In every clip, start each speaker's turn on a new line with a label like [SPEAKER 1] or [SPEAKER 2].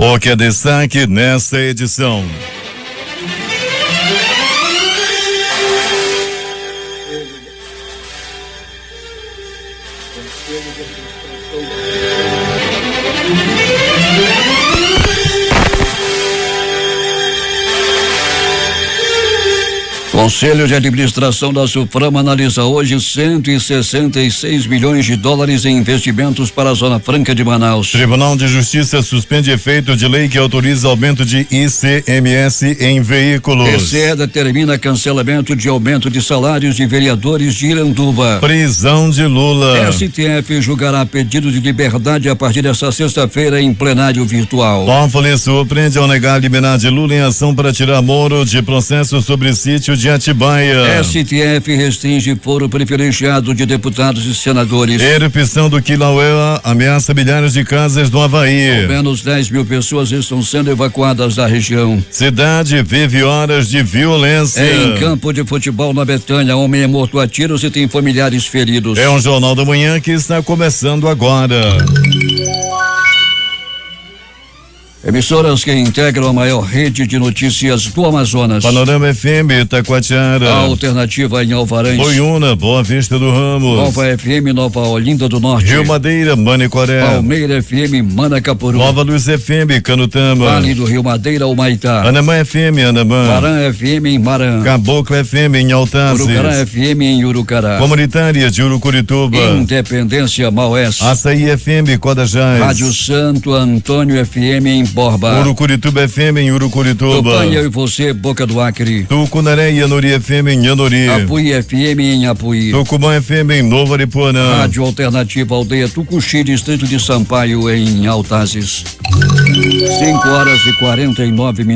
[SPEAKER 1] O que é destaque nesta edição?
[SPEAKER 2] Conselho de Administração da Suframa analisa hoje 166 milhões de dólares em investimentos para a Zona Franca de Manaus.
[SPEAKER 1] Tribunal de Justiça suspende efeito de lei que autoriza aumento de ICMS em veículos.
[SPEAKER 2] TCE determina cancelamento de aumento de salários de vereadores de Iranduba.
[SPEAKER 1] Prisão de Lula.
[SPEAKER 2] STF julgará pedido de liberdade a partir desta sexta-feira em plenário virtual.
[SPEAKER 1] Toffoli surpreende ao negar liminar de Lula em ação para tirar Moro de processo sobre sítio de Atibaia.
[SPEAKER 2] STF restringe foro privilegiado de deputados e senadores.
[SPEAKER 1] Erupção do Kilauea ameaça milhares de casas do Havaí.
[SPEAKER 2] Ao menos 10 mil pessoas estão sendo evacuadas da região.
[SPEAKER 1] Cidade vive horas de violência.
[SPEAKER 2] Em campo de futebol na Betânia, homem é morto a tiros e tem familiares feridos.
[SPEAKER 1] É um Jornal da Manhã que está começando agora.
[SPEAKER 2] Emissoras que integram a maior rede de notícias do Amazonas.
[SPEAKER 1] Panorama FM Itacoatiara.
[SPEAKER 2] Alternativa em Alvarães.
[SPEAKER 1] Boiúna, Boa Vista do Ramos.
[SPEAKER 2] Nova FM Nova Olinda do Norte.
[SPEAKER 1] Rio Madeira, Manicoré.
[SPEAKER 2] Palmeira FM Manacapuru.
[SPEAKER 1] Nova Luz FM Canutamba.
[SPEAKER 2] Vale do Rio Madeira Humaitá.
[SPEAKER 1] Anamã FM Anamã.
[SPEAKER 2] Maran FM em Maran.
[SPEAKER 1] Caboclo FM em Altazes.
[SPEAKER 2] Urucará FM em Urucará.
[SPEAKER 1] Comunitária de Urucurituba.
[SPEAKER 2] Independência Maués.
[SPEAKER 1] Açaí FM Codajás.
[SPEAKER 2] Rádio Santo Antônio FM em Borba.
[SPEAKER 1] Urucurituba FM em Urucurituba.
[SPEAKER 2] Tupanha e você, Boca do Acre.
[SPEAKER 1] Tucunaré e Anuri FM em Anuri.
[SPEAKER 2] Apuí FM em Apuí.
[SPEAKER 1] Tucumã FM em Novo Aripuanã.
[SPEAKER 2] Rádio Alternativa Aldeia Tucuxi, distrito de Sampaio em Altazes. 5:49.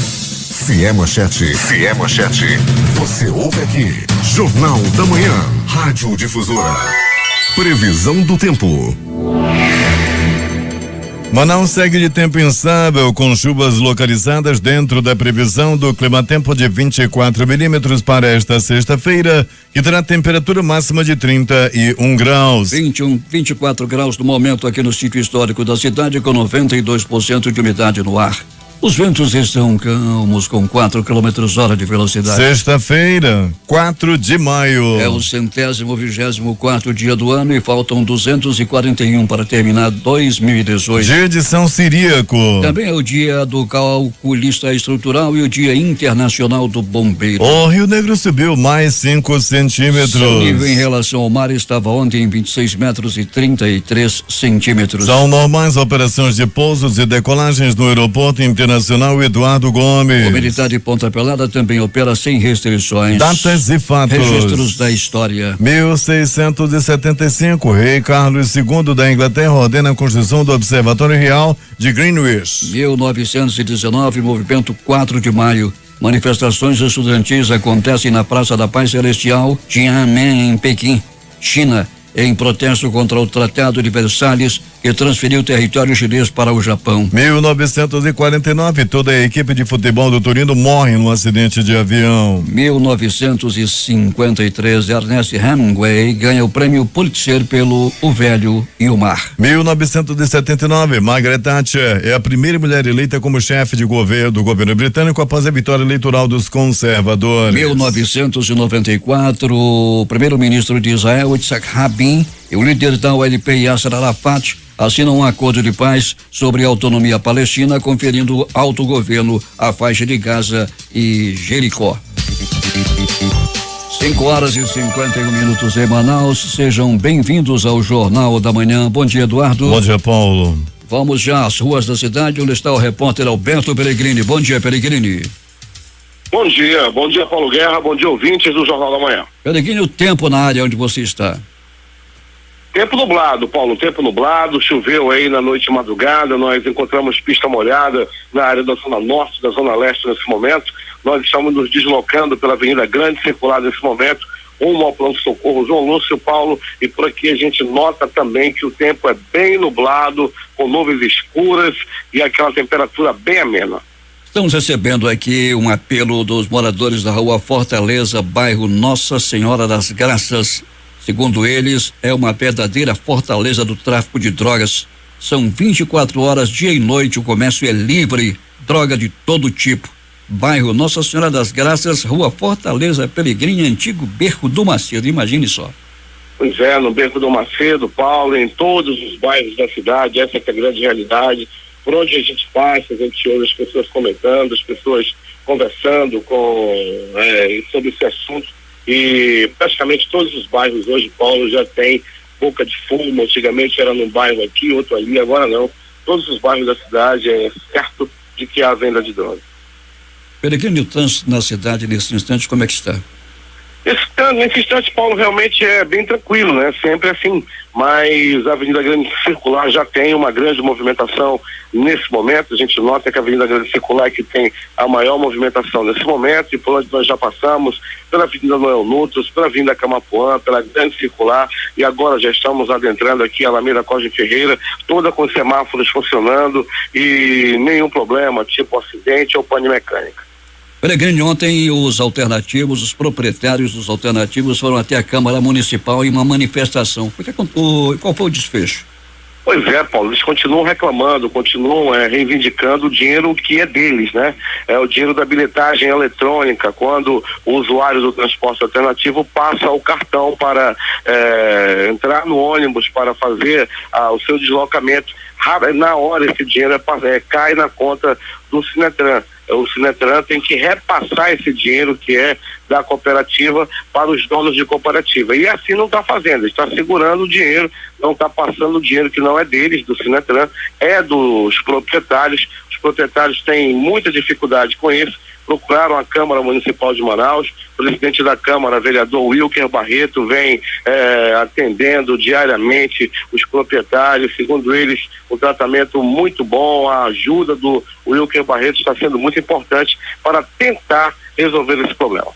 [SPEAKER 3] Se é manchete, você ouve aqui. Jornal da Manhã, Rádio Difusora. Previsão do tempo.
[SPEAKER 1] Manaus segue de tempo instável, com chuvas localizadas dentro da previsão do climatempo de 24 milímetros para esta sexta-feira, que terá temperatura máxima de 31 graus.
[SPEAKER 2] 24 graus no momento aqui no sítio histórico da cidade, com 92% de umidade no ar. Os ventos estão calmos, com 4 km/h de velocidade.
[SPEAKER 1] Sexta-feira, 4 de maio.
[SPEAKER 2] É o 124º dia do ano e faltam 241 para terminar 2018.
[SPEAKER 1] Dia de São Ciríaco.
[SPEAKER 2] Também é o dia do calculista estrutural e o dia internacional do bombeiro.
[SPEAKER 1] O Rio Negro subiu mais 5 centímetros.
[SPEAKER 2] O nível em relação ao mar estava ontem em 26 metros e 33 centímetros.
[SPEAKER 1] São normais operações de pousos e decolagens no aeroporto internacional Eduardo Gomes.
[SPEAKER 2] O militar de Ponta Pelada também opera sem restrições.
[SPEAKER 1] Datas e fatos.
[SPEAKER 2] Registros da história.
[SPEAKER 1] 1675, Rei Carlos II da Inglaterra ordena a construção do Observatório Real de Greenwich.
[SPEAKER 2] 1919, movimento 4 de maio. Manifestações estudantis acontecem na Praça da Paz Celestial, Tiananmen, em Pequim, China, em protesto contra o Tratado de Versalhes, que transferiu território chinês para o Japão.
[SPEAKER 1] 1949, toda a equipe de futebol do Torino morre num acidente de avião.
[SPEAKER 2] 1953, Ernest Hemingway ganha o prêmio Pulitzer pelo O Velho e o Mar.
[SPEAKER 1] 1979, Margaret Thatcher é a primeira mulher eleita como chefe de governo do governo britânico após a vitória eleitoral dos conservadores.
[SPEAKER 2] 1994, o primeiro-ministro de Israel, Yitzhak Rabin, e o líder da OLP, Yasser Arafat, assinam um acordo de paz sobre a autonomia palestina, conferindo autogoverno à faixa de Gaza e Jericó. 5:51 em Manaus. Sejam bem-vindos ao Jornal da Manhã. Bom dia, Eduardo.
[SPEAKER 1] Bom dia, Paulo.
[SPEAKER 2] Vamos já às ruas da cidade, onde está o repórter Alberto Pellegrini. Bom dia, Pellegrini.
[SPEAKER 4] Bom dia, Paulo Guerra, bom dia, ouvintes do Jornal da Manhã.
[SPEAKER 2] Pellegrini, o tempo na área onde você está?
[SPEAKER 4] Tempo nublado, Paulo, tempo nublado, choveu aí na noite e madrugada, nós encontramos pista molhada na área da zona norte, da zona leste nesse momento, nós estamos nos deslocando pela Avenida Grande Circular nesse momento, rumo ao pronto-socorro João Lúcio, Paulo, e por aqui a gente nota também que o tempo é bem nublado, com nuvens escuras e aquela temperatura bem amena.
[SPEAKER 2] Estamos recebendo aqui um apelo dos moradores da Rua Fortaleza, bairro Nossa Senhora das Graças. Segundo eles, é uma verdadeira fortaleza do tráfico de drogas. São 24 horas, dia e noite, o comércio é livre, droga de todo tipo. Bairro Nossa Senhora das Graças, Rua Fortaleza, Peregrina, antigo Beco do Macedo, imagine só.
[SPEAKER 4] Pois é, no Beco do Macedo, Paulo, em todos os bairros da cidade, essa é a grande realidade. Por onde a gente passa, a gente ouve as pessoas comentando, as pessoas conversando sobre esse assunto, e praticamente todos os bairros hoje, Paulo, já tem boca de fumo. Antigamente era num bairro aqui, outro ali, agora não. Todos os bairros da cidade é certo de que há venda de droga.
[SPEAKER 2] Peregrino, o trânsito na cidade nesse instante, como é que está?
[SPEAKER 4] Nesse instante, Paulo, realmente é bem tranquilo, né? Sempre assim, mas a Avenida Grande Circular já tem uma grande movimentação nesse momento. A gente nota que a Avenida Grande Circular é que tem a maior movimentação nesse momento, e por onde nós já passamos, pela Avenida Noel Nutros, pela Avenida Camapuã, pela Grande Circular, e agora já estamos adentrando aqui a Alameda Costa Ferreira, toda com semáforos funcionando e nenhum problema, tipo acidente ou pane mecânica.
[SPEAKER 2] Peregrino, ontem os proprietários dos alternativos foram até a Câmara Municipal em uma manifestação. Qual foi o desfecho?
[SPEAKER 4] Pois é, Paulo, eles continuam reclamando, continuam reivindicando o dinheiro que é deles, né? É o dinheiro da bilhetagem eletrônica, quando o usuário do transporte alternativo passa o cartão para entrar no ônibus, para fazer o seu deslocamento. Na hora esse dinheiro cai na conta do Sinetran. O Sinetran tem que repassar esse dinheiro que é da cooperativa para os donos de cooperativa. E assim não está fazendo, está segurando o dinheiro, não está passando o dinheiro que não é deles, do Sinetran, é dos proprietários. Os proprietários têm muita dificuldade com isso, procuraram a Câmara Municipal de Manaus. O presidente da Câmara, vereador Wilker Barreto, vem atendendo diariamente os proprietários. Segundo eles, um tratamento muito bom, a ajuda do Wilker Barreto está sendo muito importante para tentar resolver esse problema.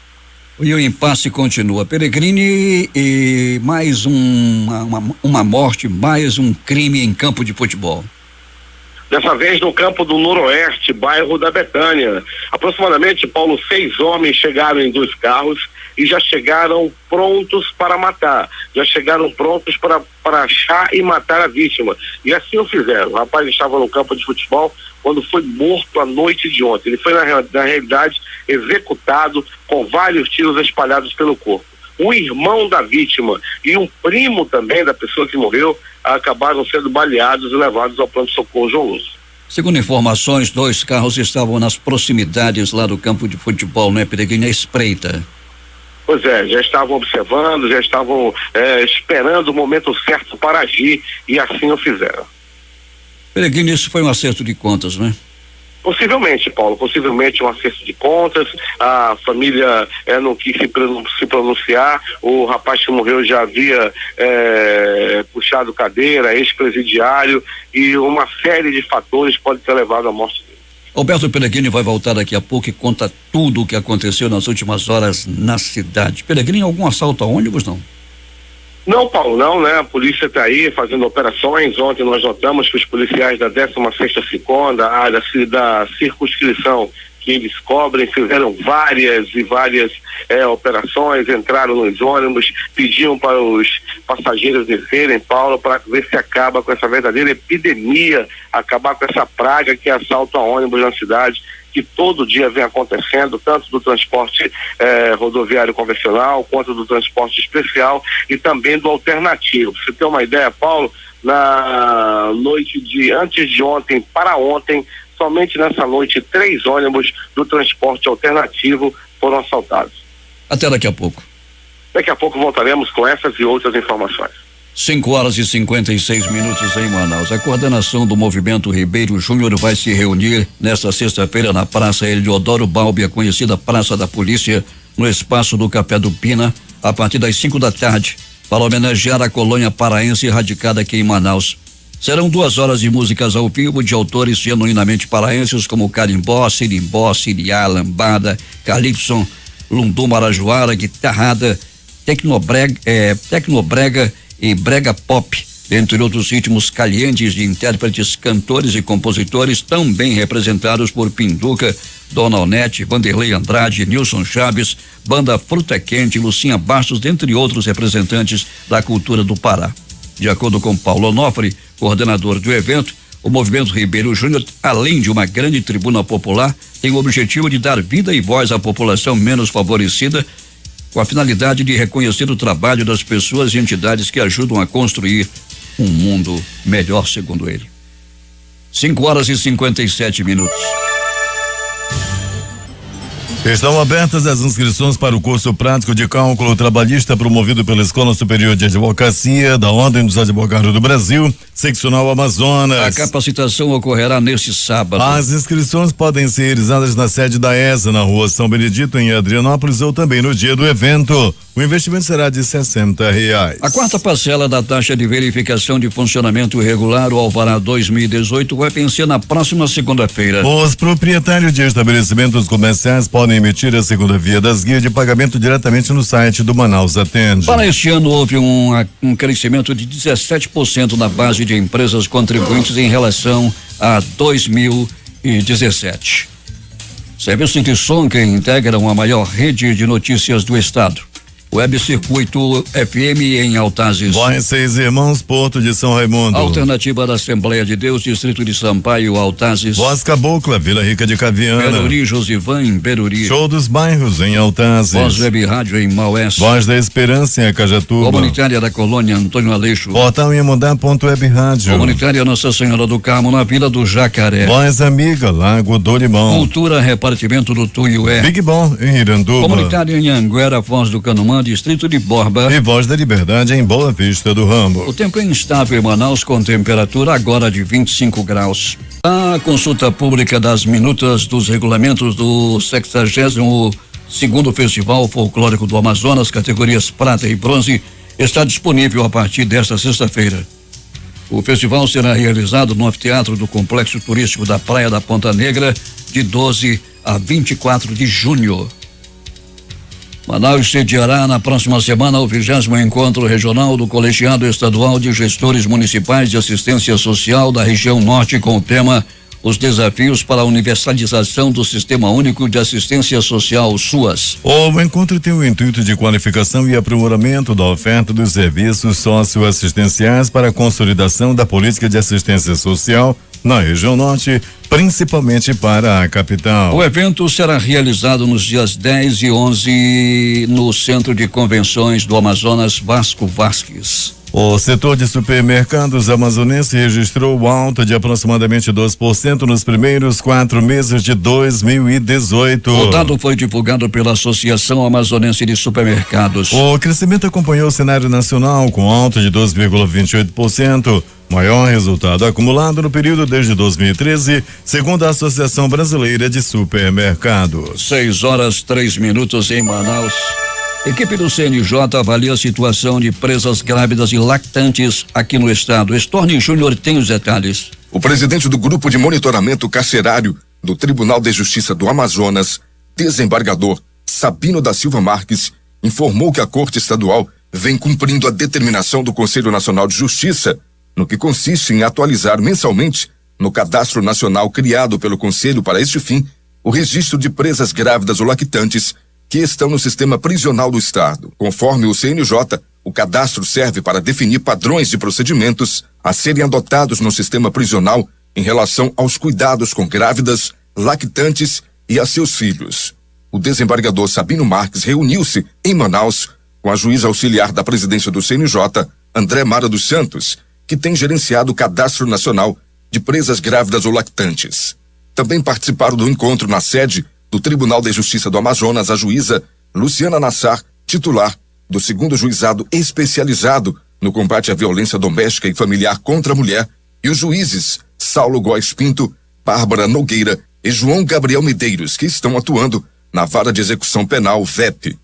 [SPEAKER 2] E o impasse continua. Peregrini, e mais uma morte, mais um crime em campo de futebol.
[SPEAKER 4] Dessa vez no campo do Noroeste, bairro da Betânia. Aproximadamente, Paulo, 6 homens chegaram em 2 carros e já chegaram prontos para matar. Já chegaram prontos para achar e matar a vítima. E assim o fizeram. O rapaz estava no campo de futebol quando foi morto à noite de ontem. Ele foi, na realidade, executado com vários tiros espalhados pelo corpo. Um irmão da vítima e um primo também da pessoa que morreu acabaram sendo baleados e levados ao pronto-socorro João Lúcio.
[SPEAKER 2] Segundo informações, 2 carros estavam nas proximidades lá do campo de futebol, né, Peregrino? Espreita.
[SPEAKER 4] Pois é, já estavam observando, já estavam esperando o momento certo para agir, e assim o fizeram.
[SPEAKER 2] Peregrino, isso foi um acerto de contas, né?
[SPEAKER 4] Possivelmente, Paulo, possivelmente um acerto de contas. A família não quis se pronunciar. O rapaz que morreu já havia puxado cadeira, ex-presidiário, e uma série de fatores pode ter levado à morte dele.
[SPEAKER 2] Alberto Peregrino vai voltar daqui a pouco e conta tudo o que aconteceu nas últimas horas na cidade. Peregrino, algum assalto a ônibus, não?
[SPEAKER 4] Não, Paulo, não, né? A polícia está aí fazendo operações. Ontem nós notamos que os policiais da 16ª SICOM, da área da circunscrição que eles cobrem, fizeram várias operações, entraram nos ônibus, pediam para os passageiros descerem, Paulo, para ver se acaba com essa verdadeira epidemia, acabar com essa praga que é assalto a ônibus na cidade, que todo dia vem acontecendo, tanto do transporte rodoviário convencional, quanto do transporte especial e também do alternativo. Pra você ter uma ideia, Paulo, na noite antes de ontem para ontem, somente nessa noite, 3 ônibus do transporte alternativo foram assaltados.
[SPEAKER 2] Até daqui a pouco.
[SPEAKER 4] Daqui a pouco voltaremos com essas e outras informações.
[SPEAKER 2] 5h56 em Manaus. A coordenação do Movimento Ribeiro Júnior vai se reunir nesta sexta-feira na Praça Eliodoro Balbi, a conhecida Praça da Polícia, no espaço do Café do Pina, a partir das 5 da tarde, para homenagear a colônia paraense radicada aqui em Manaus. Serão 2 horas de músicas ao vivo de autores genuinamente paraenses como Carimbó, Sirimbó, Siriá, Lambada, Calypso, Lundu Marajoara, Guitarrada, Tecnobrega e Brega Pop, entre outros ritmos calientes de intérpretes, cantores e compositores, tão bem representados por Pinduca, Dona Onete, Vanderlei Andrade, Nilson Chaves, Banda Fruta Quente, Lucinha Bastos, dentre outros representantes da cultura do Pará. De acordo com Paulo Onofre, coordenador do evento. O Movimento Ribeiro Júnior, além de uma grande tribuna popular, tem o objetivo de dar vida e voz à população menos favorecida, com a finalidade de reconhecer o trabalho das pessoas e entidades que ajudam a construir um mundo melhor, segundo ele. 5:57.
[SPEAKER 1] Estão abertas as inscrições para o curso prático de cálculo trabalhista promovido pela Escola Superior de Advocacia da Ordem dos Advogados do Brasil, seccional Amazonas.
[SPEAKER 2] A capacitação ocorrerá neste sábado.
[SPEAKER 1] As inscrições podem ser realizadas na sede da ESA, na Rua São Benedito, em Adrianópolis, ou também no dia do evento. O investimento será de R$60.
[SPEAKER 2] A quarta parcela da taxa de verificação de funcionamento regular, o Alvará 2018, vai vencer na próxima segunda-feira.
[SPEAKER 1] Os proprietários de estabelecimentos comerciais podem emitir a segunda via das guias de pagamento diretamente no site do Manaus Atende.
[SPEAKER 2] Para este ano houve um crescimento de 17% na base de empresas contribuintes em relação a 2017. Serviços de som que integram a maior rede de notícias do estado. Web Circuito FM em Altazes.
[SPEAKER 1] Voz Seis Irmãos, Porto de São Raimundo.
[SPEAKER 2] Alternativa da Assembleia de Deus, Distrito de Sampaio, Altazes.
[SPEAKER 1] Voz Cabocla, Vila Rica de Caviana.
[SPEAKER 2] Beruri, Josivan, em Beruri.
[SPEAKER 1] Show dos Bairros em Altazes.
[SPEAKER 2] Voz Web Rádio em Maués.
[SPEAKER 1] Voz da Esperança em Acajatuba.
[SPEAKER 2] Comunitária da Colônia Antônio Aleixo.
[SPEAKER 1] Portal Iamudá.web Rádio.
[SPEAKER 2] Comunitária Nossa Senhora do Carmo, na Vila do Jacaré.
[SPEAKER 1] Voz Amiga, Lago do Limão.
[SPEAKER 2] Cultura, Repartimento do Tuiué.
[SPEAKER 1] Big Bom em Iranduba.
[SPEAKER 2] Comunitária em Anguera, Foz do Canumã, Distrito de Borba.
[SPEAKER 1] E Voz da Liberdade em Boa Vista do Rambo.
[SPEAKER 2] O tempo é instável em Manaus, com temperatura agora de 25 graus. A consulta pública das minutas dos regulamentos do 62º Festival Folclórico do Amazonas, categorias prata e bronze, está disponível a partir desta sexta-feira. O festival será realizado no anfiteatro do Complexo Turístico da Praia da Ponta Negra, de 12 a 24 de junho. Manaus sediará na próxima semana o 20º Encontro Regional do Colegiado Estadual de Gestores Municipais de Assistência Social da região norte, com o tema Os Desafios para a Universalização do Sistema Único de Assistência Social, SUAS.
[SPEAKER 1] O encontro tem o intuito de qualificação e aprimoramento da oferta dos serviços socioassistenciais para a consolidação da política de assistência social na região norte, principalmente para a capital.
[SPEAKER 2] O evento será realizado nos dias 10 e 11 no Centro de Convenções do Amazonas Vasco Vasques.
[SPEAKER 1] O setor de supermercados amazonense registrou alta de aproximadamente 2% nos primeiros 4 meses de 2018.
[SPEAKER 2] O dado foi divulgado pela Associação Amazonense de Supermercados.
[SPEAKER 1] O crescimento acompanhou o cenário nacional com alta de 2,28%. Maior resultado acumulado no período desde 2013, segundo a Associação Brasileira de Supermercados.
[SPEAKER 2] 6:03 em Manaus. Equipe do CNJ avalia a situação de presas grávidas e lactantes aqui no estado. Storni Júnior tem os detalhes.
[SPEAKER 5] O presidente do Grupo de Monitoramento Carcerário do Tribunal de Justiça do Amazonas, desembargador Sabino da Silva Marques, informou que a Corte Estadual vem cumprindo a determinação do Conselho Nacional de Justiça, no que consiste em atualizar mensalmente, no Cadastro Nacional criado pelo Conselho para este fim, o registro de presas grávidas ou lactantes que estão no sistema prisional do Estado. Conforme o CNJ, o cadastro serve para definir padrões de procedimentos a serem adotados no sistema prisional em relação aos cuidados com grávidas, lactantes e a seus filhos. O desembargador Sabino Marques reuniu-se em Manaus com a juíza auxiliar da presidência do CNJ, André Mara dos Santos, que tem gerenciado o Cadastro Nacional de Presas Grávidas ou Lactantes. Também participaram do encontro na sede do Tribunal de Justiça do Amazonas a juíza Luciana Nassar, titular do 2º Juizado Especializado no Combate à Violência Doméstica e Familiar contra a Mulher, e os juízes Saulo Góes Pinto, Bárbara Nogueira e João Gabriel Medeiros, que estão atuando na Vara de Execução Penal, VEP.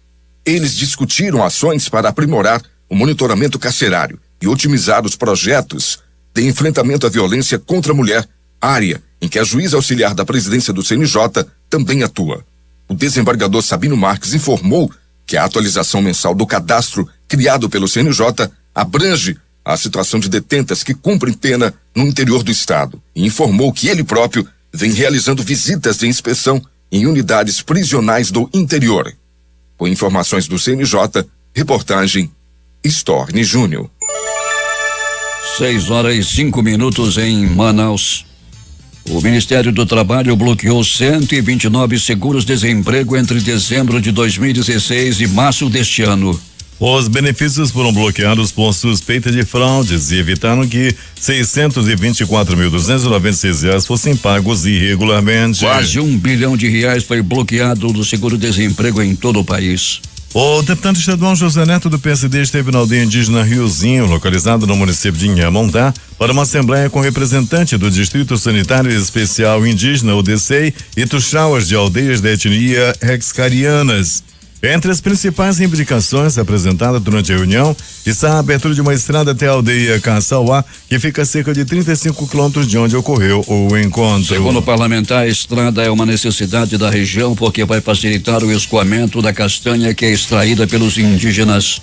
[SPEAKER 5] Eles discutiram ações para aprimorar o monitoramento carcerário e otimizar os projetos de enfrentamento à violência contra a mulher, área em que a juíza auxiliar da presidência do CNJ também atua. O desembargador Sabino Marques informou que a atualização mensal do cadastro criado pelo CNJ abrange a situação de detentas que cumprem pena no interior do estado e informou que ele próprio vem realizando visitas de inspeção em unidades prisionais do interior. Com informações do CNJ, reportagem Storni Júnior.
[SPEAKER 2] 6h05 em Manaus. O Ministério do Trabalho bloqueou 129 seguros-desemprego entre dezembro de 2016 e março deste ano.
[SPEAKER 1] Os benefícios foram bloqueados por suspeita de fraudes e evitaram que 624.296 reais fossem pagos irregularmente.
[SPEAKER 2] Quase R$1 bilhão foi bloqueado do seguro-desemprego em todo o país.
[SPEAKER 1] O deputado estadual José Neto do PSD esteve na aldeia indígena Riozinho, localizado no município de Inhamondá, para uma assembleia com representante do Distrito Sanitário Especial Indígena, o DCEI, e tuxauas de aldeias da etnia Hexcarianas. Entre as principais reivindicações apresentadas durante a reunião está a abertura de uma estrada até a aldeia Caçauá, que fica a cerca de 35 quilômetros de onde ocorreu o encontro.
[SPEAKER 2] Segundo o parlamentar, a estrada é uma necessidade da região porque vai facilitar o escoamento da castanha que é extraída pelos indígenas.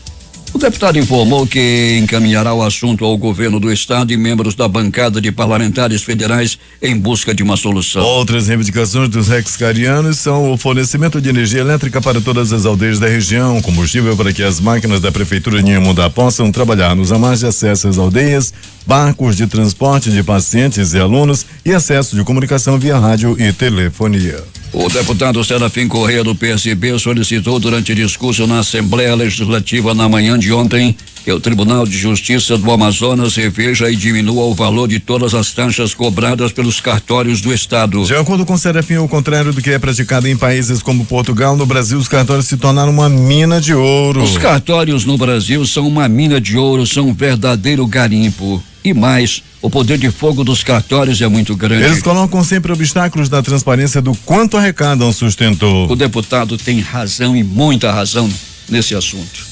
[SPEAKER 2] O deputado informou que encaminhará o assunto ao governo do estado e membros da bancada de parlamentares federais em busca de uma solução.
[SPEAKER 1] Outras reivindicações dos hexcarianos são o fornecimento de energia elétrica para todas as aldeias da região, combustível para que as máquinas da prefeitura de Inhamondá possam trabalhar nos ramais de acesso às aldeias, barcos de transporte de pacientes e alunos e acesso de comunicação via rádio e telefonia.
[SPEAKER 2] O deputado Serafim Corrêa do PSB solicitou durante discurso na Assembleia Legislativa na manhã de ontem que o Tribunal de Justiça do Amazonas reveja e diminua o valor de todas as taxas cobradas pelos cartórios do estado.
[SPEAKER 1] De acordo com Serafim, ao contrário do que é praticado em países como Portugal, no Brasil os cartórios se tornaram uma mina de ouro.
[SPEAKER 2] Os cartórios no Brasil são uma mina de ouro, são um verdadeiro garimpo. E mais, o poder de fogo dos cartórios é muito grande.
[SPEAKER 1] Eles colocam sempre obstáculos da transparência do quanto arrecadam, sustentou.
[SPEAKER 2] O deputado tem razão e muita razão nesse assunto.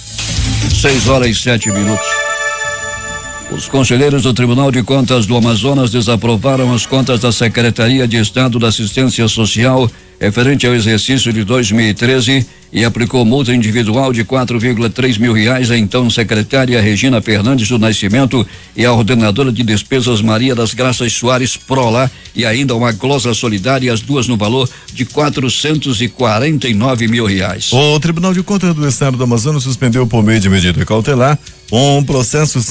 [SPEAKER 2] 6h07. Os conselheiros do Tribunal de Contas do Amazonas desaprovaram as contas da Secretaria de Estado da Assistência Social referente ao exercício de 2013 e aplicou multa individual de R$4,3 mil à então secretária Regina Fernandes do Nascimento e à ordenadora de despesas Maria das Graças Soares Prola e ainda uma glosa solidária, as duas no valor de R$449 mil.
[SPEAKER 1] O Tribunal de Contas do Estado do Amazonas suspendeu por meio de medida cautelar um processo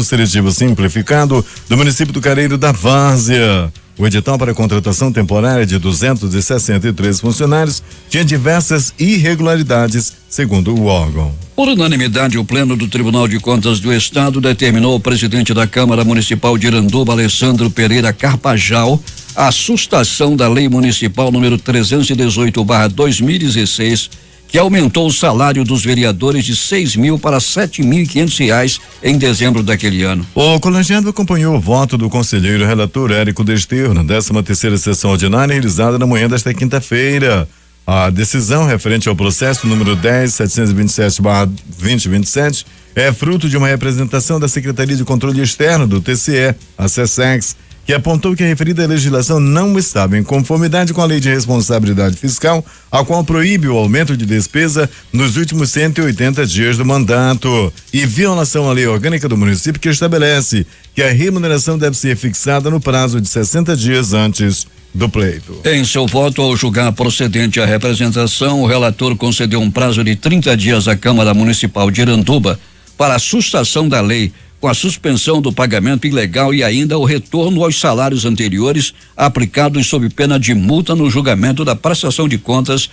[SPEAKER 1] seletivo simplificado do município do Careiro da Várzea. O edital para contratação temporária de 263 funcionários tinha diversas irregularidades, segundo o órgão.
[SPEAKER 2] Por unanimidade, o Pleno do Tribunal de Contas do Estado determinou ao presidente da Câmara Municipal de Iranduba, Alessandro Pereira Carpajal, a sustação da Lei Municipal número 318/2016, que aumentou o salário dos vereadores de R$6.000 para R$7.500 em dezembro daquele ano.
[SPEAKER 1] O colegiado acompanhou o voto do conselheiro relator Érico Desterro na 13ª sessão ordinária realizada na manhã desta quinta-feira. A decisão referente ao processo número 10.727/2027 é fruto de uma representação da Secretaria de Controle Externo do TCE, a SESEX, que apontou que a referida legislação não estava em conformidade com a Lei de Responsabilidade Fiscal, a qual proíbe o aumento de despesa nos últimos 180 dias do mandato, e violação à Lei Orgânica do município, que estabelece que a remuneração deve ser fixada no prazo de 60 dias antes do pleito.
[SPEAKER 2] Em seu voto, ao julgar procedente a representação, o relator concedeu um prazo de 30 dias à Câmara Municipal de Iranduba para a sustação da lei, com a suspensão do pagamento ilegal e ainda o retorno aos salários anteriores aplicados sob pena de multa no julgamento da prestação de contas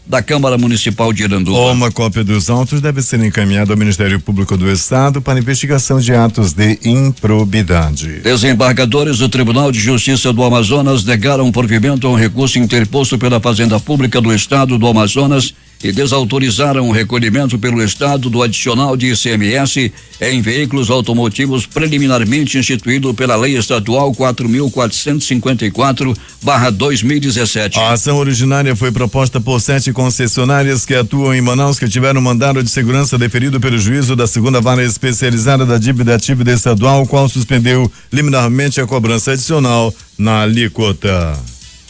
[SPEAKER 2] da Câmara Municipal de Iranduba.
[SPEAKER 1] Uma cópia dos autos deve ser encaminhada ao Ministério Público do Estado para investigação de atos de improbidade.
[SPEAKER 2] Desembargadores do Tribunal de Justiça do Amazonas negaram provimento a um recurso interposto pela Fazenda Pública do Estado do Amazonas e desautorizaram o recolhimento pelo Estado do adicional de ICMS em veículos automotivos preliminarmente instituído pela Lei Estadual 4.454/2017.
[SPEAKER 1] A ação originária foi proposta por 7 concessionárias que atuam em Manaus, que tiveram mandado de segurança deferido pelo juízo da segunda vara especializada da dívida ativa estadual, o qual suspendeu liminarmente a cobrança adicional na alíquota.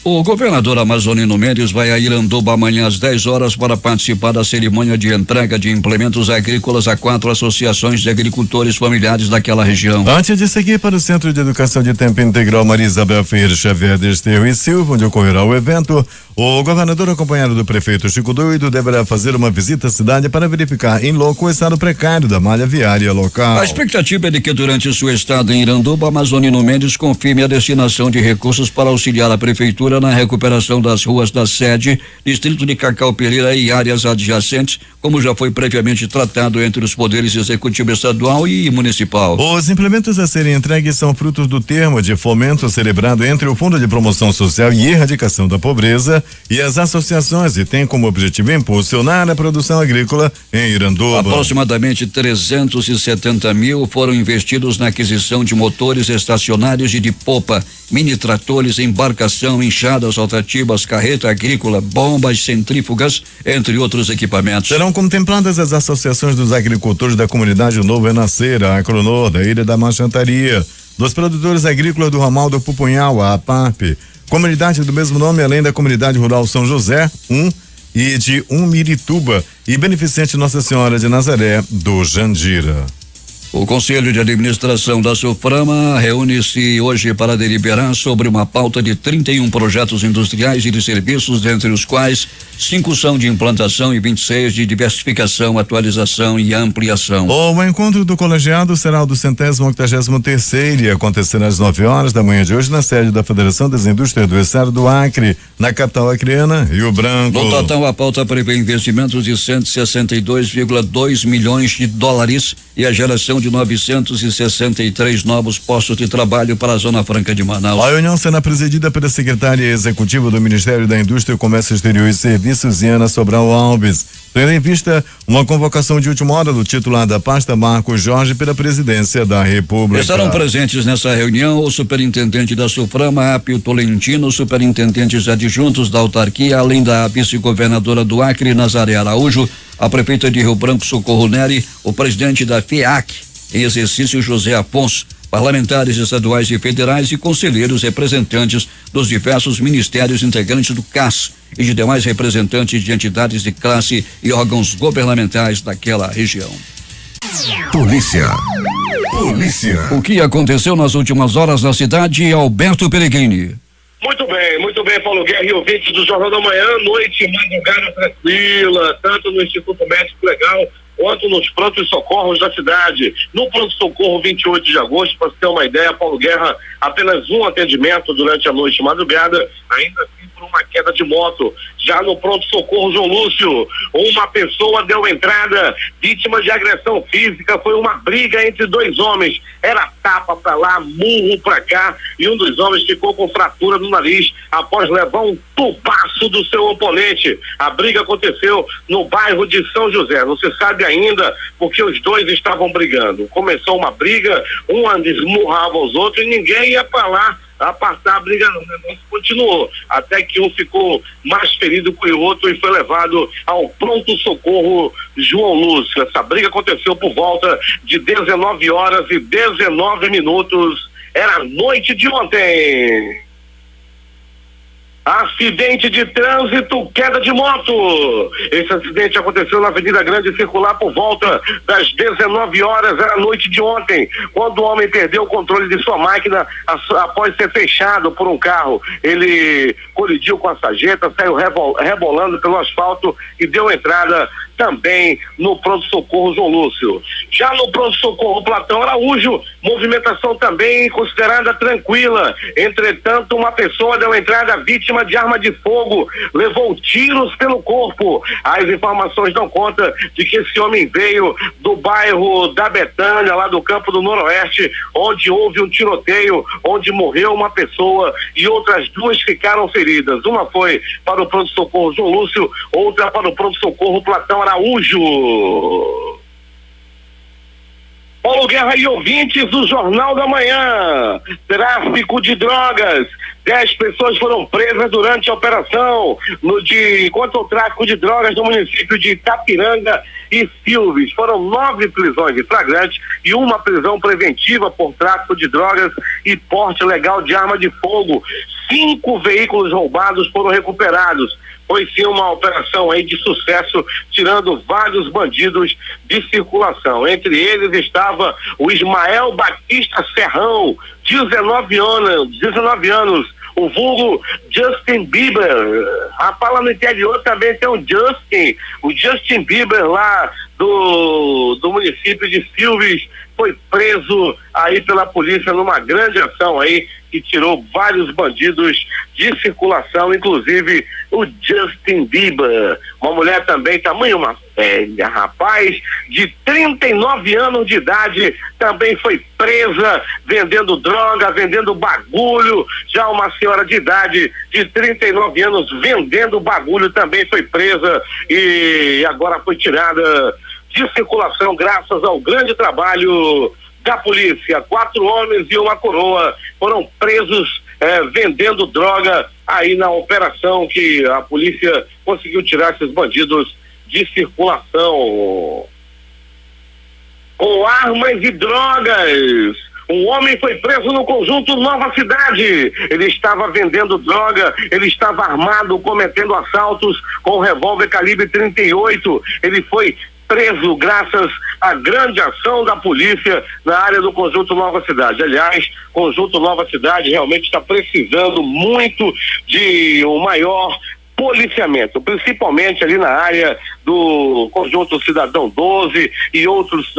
[SPEAKER 2] O governador Amazonino Mendes vai a Iranduba amanhã às 10 horas para participar da cerimônia de entrega de implementos agrícolas a 4 associações de agricultores familiares daquela região.
[SPEAKER 1] Antes de seguir para o Centro de Educação de Tempo Integral Maria Isabel Ferreira Xavier Desterro e Silva, onde ocorrerá o evento, o governador, acompanhado do prefeito Chico Doido, deverá fazer uma visita à cidade para verificar em loco o estado precário da malha viária local.
[SPEAKER 2] A expectativa é de que durante sua estada em Iranduba, Amazonino Mendes confirme a destinação de recursos para auxiliar a prefeitura na recuperação das ruas da sede, distrito de Cacau Pereira e áreas adjacentes, como já foi previamente tratado entre os poderes executivo estadual e municipal.
[SPEAKER 1] Os implementos a serem entregues são frutos do termo de fomento celebrado entre o Fundo de Promoção Social e Erradicação da Pobreza e as associações e tem como objetivo impulsionar a produção agrícola em Iranduba.
[SPEAKER 2] Aproximadamente 370 mil foram investidos na aquisição de motores estacionários e de popa, mini tratores, embarcação, enxadas rotativas, carreta agrícola, bombas, centrífugas, entre outros equipamentos.
[SPEAKER 1] Serão contempladas as associações dos agricultores da comunidade Novo Renascer, a Acronor, da Ilha da Machantaria, dos produtores agrícolas do ramal do Pupunhal, a APAP, comunidade do mesmo nome, além da comunidade rural São José, e de Mirituba, e beneficente Nossa Senhora de Nazaré, do Jandira.
[SPEAKER 2] O Conselho de Administração da Suframa reúne-se hoje para deliberar sobre uma pauta de 31 projetos industriais e de serviços, dentre os quais 5 são de implantação e 26 de diversificação, atualização e ampliação.
[SPEAKER 1] O encontro do colegiado será o do 183º e acontecerá às 9 horas da manhã de hoje na sede da Federação das Indústrias do Estado do Acre, na capital acreana, Rio Branco.
[SPEAKER 2] No total, a pauta prevê investimentos de 162,2 milhões de dólares e a geração de 963 novos postos de trabalho para a Zona Franca de Manaus.
[SPEAKER 1] A reunião será presidida pela secretária executiva do Ministério da Indústria, Comércio Exterior e Serviços, Iana Sobral Alves, tendo em vista uma convocação de última hora do titular da pasta, Marcos Jorge, pela presidência da República.
[SPEAKER 2] Estarão presentes nessa reunião o superintendente da Suframa, Apio Tolentino, superintendentes adjuntos da autarquia, além da vice-governadora do Acre, Nazaré Araújo, a prefeita de Rio Branco, Socorro Neri, o presidente da FIAC, em exercício, José Afonso, parlamentares estaduais e federais e conselheiros representantes dos diversos ministérios integrantes do CAS e de demais representantes de entidades de classe e órgãos governamentais daquela região.
[SPEAKER 3] Polícia.
[SPEAKER 2] O que aconteceu nas últimas horas na cidade, Alberto Peregrini?
[SPEAKER 4] Muito bem, Paulo Guerra e ouvintes do Jornal da Manhã, noite madrugada tranquila, tanto no Instituto Médico Legal quanto nos prontos socorros da cidade. No pronto-socorro 28 de agosto, para você ter uma ideia, Paulo Guerra, apenas um atendimento durante a noite e madrugada, ainda assim por uma queda de moto. Já no pronto-socorro João Lúcio, uma pessoa deu entrada, vítima de agressão física, foi uma briga entre 2 homens, era tapa pra lá, murro pra cá, e um dos homens ficou com fratura no nariz após levar um tubaço do seu oponente. A briga aconteceu no bairro de São José, não se sabe ainda porque os dois estavam brigando. Começou uma briga, um esmurrava os outros e ninguém ia pra lá apartar a briga, não. O negócio continuou, até que um ficou mais ferido que o outro e foi levado ao pronto-socorro João Lúcio. Essa briga aconteceu por volta de 19 horas e 19 minutos, era noite de ontem. Acidente de trânsito, queda de moto. Esse acidente aconteceu na Avenida Grande Circular por volta das 19 horas, era noite de ontem, quando o homem perdeu o controle de sua máquina após ser fechado por um carro. Ele colidiu com a sarjeta, saiu rebolando pelo asfalto e deu entrada também no pronto-socorro João Lúcio. Já no pronto-socorro Platão Araújo, movimentação também considerada tranquila. Entretanto, uma pessoa deu entrada vítima de arma de fogo, levou tiros pelo corpo. As informações dão conta de que esse homem veio do bairro da Betânia, lá do Campo do Noroeste, onde houve um tiroteio, onde morreu uma pessoa e outras 2 ficaram feridas. Uma foi para o pronto-socorro João Lúcio, outra para o pronto-socorro Platão Araújo. Paulo Guerra e ouvintes do Jornal da Manhã. Tráfico de drogas. 10 pessoas foram presas durante a operação contra o tráfico de drogas no município de Itapiranga e Silves. Foram 9 prisões em flagrante e uma prisão preventiva por tráfico de drogas e porte ilegal de arma de fogo. 5 veículos roubados foram recuperados. Foi sim uma operação aí de sucesso, tirando vários bandidos de circulação. Entre eles estava o Ismael Batista Serrão, 19 anos, o vulgo Justin Bieber. Rapaz, lá no interior também tem o Justin Bieber lá do município de Silves, foi preso aí pela polícia numa grande ação aí, que tirou vários bandidos de circulação, inclusive o Justin Bieber. Uma mulher também, tamanho uma velha, rapaz, de 39 anos de idade, também foi presa vendendo droga, vendendo bagulho. Já uma senhora de idade de 39 anos vendendo bagulho também foi presa e agora foi tirada de circulação graças ao grande trabalho da polícia. 4 homens e uma coroa foram presos vendendo droga aí na operação que a polícia conseguiu tirar esses bandidos de circulação. Com armas e drogas, um homem foi preso no conjunto Nova Cidade. Ele estava vendendo droga, ele estava armado, cometendo assaltos com revólver calibre 38. Ele foi preso graças à grande ação da polícia na área do Conjunto Nova Cidade. Aliás, Conjunto Nova Cidade realmente está precisando muito de um maior policiamento, principalmente ali na área do Conjunto Cidadão 12 e outros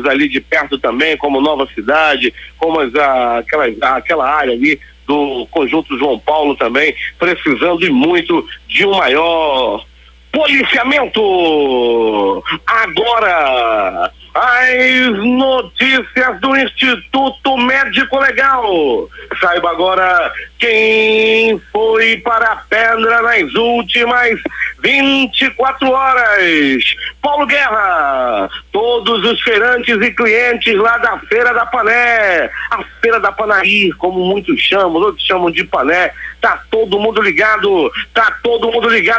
[SPEAKER 4] ali de perto também, como Nova Cidade, como aquela área ali do Conjunto João Paulo também, precisando e muito de um maior policiamento. Agora, as notícias do Instituto Médico Legal. Saiba agora quem foi para a pedra nas últimas 24 horas. Paulo Guerra, todos os feirantes e clientes lá da Feira da Pané, a Feira da Panaí, como muitos chamam, outros chamam de Pané. Tá todo mundo ligado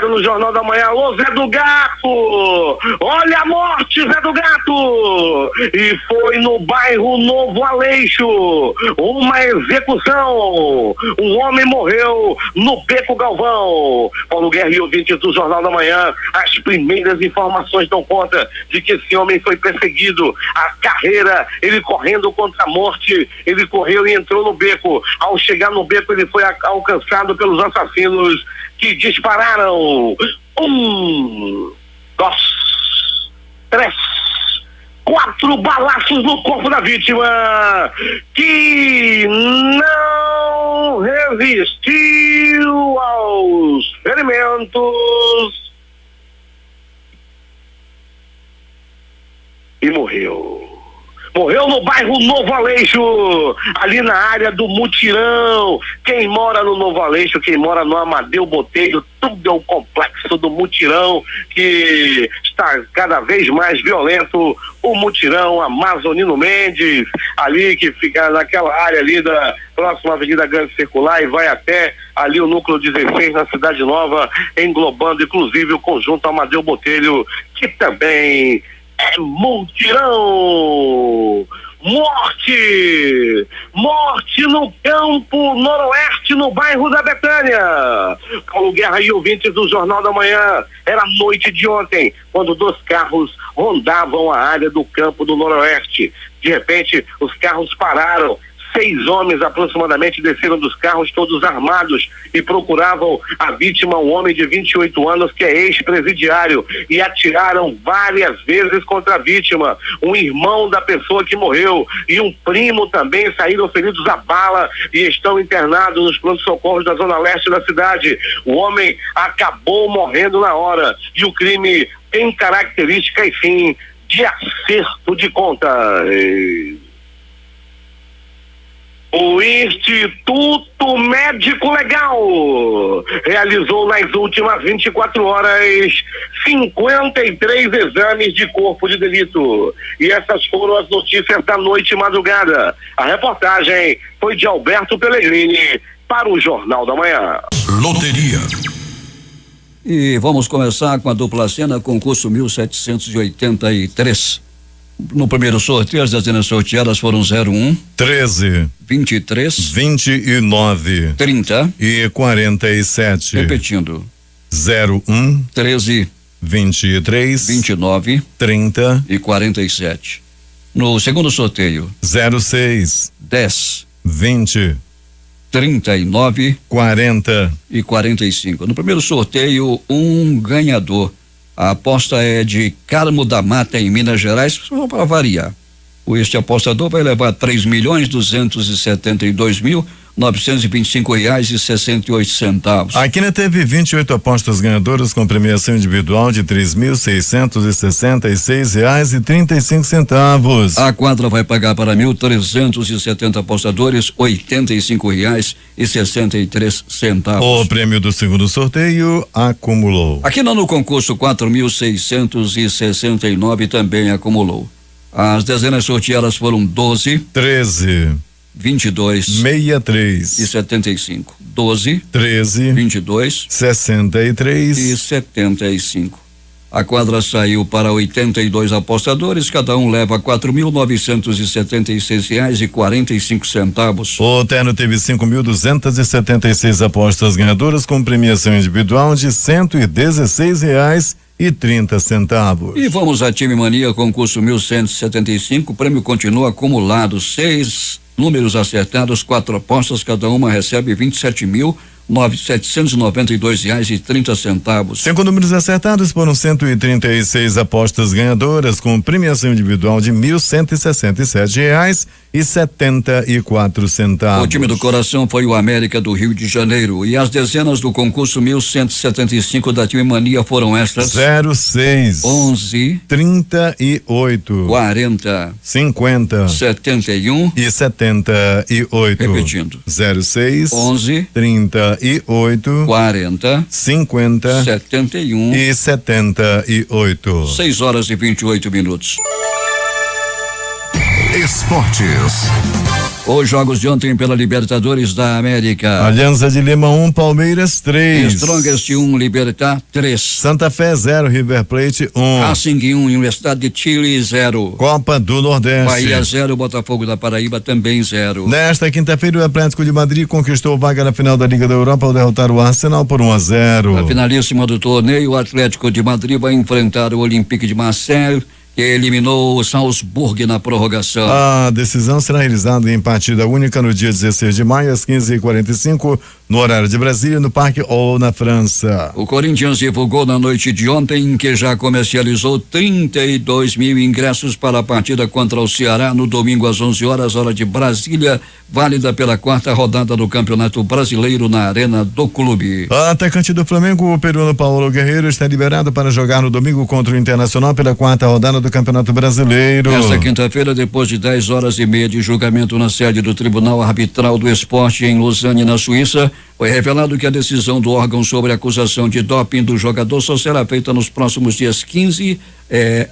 [SPEAKER 4] no Jornal da Manhã. Alô, Zé do Gato, olha a morte, Zé do Gato, e foi no bairro Novo Aleixo, uma execução, um homem morreu no Beco Galvão. Paulo Guerra e ouvintes do Jornal da Manhã, as primeiras informações dão conta de que esse homem foi perseguido, a carreira, ele correndo contra a morte, ele correu e entrou no beco. Ao chegar no beco, ele foi alcançado pelos assassinos que dispararam 1, 2, 3, 4 balaços no corpo da vítima, que não resistiu aos ferimentos e morreu. Morreu no bairro Novo Aleixo, ali na área do Mutirão. Quem mora no Novo Aleixo, quem mora no Amadeu Botelho, tudo é o complexo do Mutirão, que está cada vez mais violento. O Mutirão, Amazonino Mendes, ali que fica naquela área ali da próxima Avenida Grande Circular e vai até ali o núcleo 16 na Cidade Nova, englobando inclusive o conjunto Amadeu Botelho, que também é Mutirão. Morte no campo noroeste, no bairro da Betânia. Paulo Guerra e ouvintes do Jornal da Manhã, era noite de ontem, quando 2 carros rondavam a área do campo do noroeste. De repente, os carros pararam. 6 homens aproximadamente desceram dos carros, todos armados, e procuravam a vítima, um homem de 28 anos que é ex-presidiário, e atiraram várias vezes contra a vítima. Um irmão da pessoa que morreu e um primo também saíram feridos a bala e estão internados nos pronto-socorros da zona leste da cidade. O homem acabou morrendo na hora e o crime tem características, sim, de acerto de contas. O Instituto Médico Legal realizou nas últimas 24 horas 53 exames de corpo de delito. E essas foram as notícias da noite e madrugada. A reportagem foi de Alberto Pellegrini para o Jornal da Manhã.
[SPEAKER 3] Loteria.
[SPEAKER 2] E vamos começar com a dupla cena, concurso 1783. No primeiro sorteio, as dezenas sorteadas foram 01,
[SPEAKER 1] 13,
[SPEAKER 2] 23,
[SPEAKER 1] 29
[SPEAKER 2] 30
[SPEAKER 1] e 47.
[SPEAKER 2] Repetindo.
[SPEAKER 1] 01,
[SPEAKER 2] 13,
[SPEAKER 1] 23,
[SPEAKER 2] 29
[SPEAKER 1] 30
[SPEAKER 2] e 47. No segundo sorteio,
[SPEAKER 1] 06,
[SPEAKER 2] 10,
[SPEAKER 1] 20
[SPEAKER 2] 39
[SPEAKER 1] 40.
[SPEAKER 2] e 45. No primeiro sorteio, um ganhador. A aposta é de Carmo da Mata, em Minas Gerais, só para variar. Este apostador vai levar R$3.272.925,68.
[SPEAKER 1] A Quina teve 28 apostas ganhadoras com premiação individual de R$3.666,35.
[SPEAKER 2] A quadra vai pagar para 1.370 apostadores R$85,63.
[SPEAKER 1] O prêmio do segundo sorteio acumulou.
[SPEAKER 2] Aqui no concurso 4.669 também acumulou. As dezenas sorteadas foram 12,
[SPEAKER 1] 13,
[SPEAKER 2] 22
[SPEAKER 1] 63
[SPEAKER 2] e 75. 12,
[SPEAKER 1] 13,
[SPEAKER 2] 22
[SPEAKER 1] 63
[SPEAKER 2] e 75. A quadra saiu para 82 apostadores, cada um leva R$4.976,45.
[SPEAKER 1] O terno teve 5.276 apostas ganhadoras com premiação individual de R$116,30.
[SPEAKER 2] E vamos a Time Mania, concurso 1175, o prêmio continua acumulado, 6 números acertados, 4 apostas, cada uma recebe R$27.792,30.
[SPEAKER 1] 5 números acertados foram 136 apostas ganhadoras com premiação individual de R$1.167,74.
[SPEAKER 2] O time do coração foi o América do Rio de Janeiro e as dezenas do concurso 1175 da Time Mania foram estas:
[SPEAKER 1] 06,
[SPEAKER 2] 11,
[SPEAKER 1] 38,
[SPEAKER 2] 40,
[SPEAKER 1] 50
[SPEAKER 2] 71
[SPEAKER 1] e 78.
[SPEAKER 2] Repetindo.
[SPEAKER 1] 06,
[SPEAKER 2] 11,
[SPEAKER 1] 38,
[SPEAKER 2] 40,
[SPEAKER 1] 50
[SPEAKER 2] 71
[SPEAKER 1] e 78.
[SPEAKER 2] 6 horas e 28 minutos.
[SPEAKER 3] Esportes.
[SPEAKER 2] Os jogos de ontem pela Libertadores da América.
[SPEAKER 1] Alianza de Lima 1, Palmeiras 3.
[SPEAKER 2] Strongest 1, Libertad 3.
[SPEAKER 1] Santa Fé 0, River Plate 1.
[SPEAKER 2] Racing 1, Universidade de Chile 0.
[SPEAKER 1] Copa do Nordeste.
[SPEAKER 2] Bahia 0, Botafogo da Paraíba também 0.
[SPEAKER 1] Nesta quinta-feira, o Atlético de Madrid conquistou vaga na final da Liga da Europa ao derrotar o Arsenal por 1-0.
[SPEAKER 2] Na finalíssima do torneio, o Atlético de Madrid vai enfrentar o Olympique de Marseille, que eliminou o Salzburg na prorrogação.
[SPEAKER 1] A decisão será realizada em partida única no dia 16 de maio, às 15h45, no horário de Brasília, no Parque ou na França.
[SPEAKER 2] O Corinthians divulgou na noite de ontem que já comercializou 32 mil ingressos para a partida contra o Ceará no domingo às 11 horas, hora de Brasília, válida pela 4ª rodada do Campeonato Brasileiro na Arena do Clube.
[SPEAKER 1] O atacante do Flamengo, o peruano Paulo Guerreiro, está liberado para jogar no domingo contra o Internacional pela 4ª rodada do Campeonato Brasileiro.
[SPEAKER 2] Nesta quinta-feira, depois de 10 horas e meia de julgamento na sede do Tribunal Arbitral do Esporte em Lausanne, na Suíça, foi revelado que a decisão do órgão sobre a acusação de doping do jogador só será feita nos próximos dias 15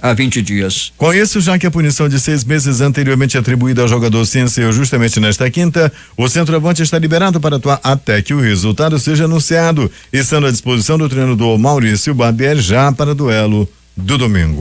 [SPEAKER 2] a 20 dias.
[SPEAKER 1] Com isso, já que a punição de 6 meses anteriormente atribuída ao jogador se encerrou justamente nesta quinta, o centroavante está liberado para atuar até que o resultado seja anunciado, estando à disposição do treinador Maurício Barbieri já para o duelo do domingo.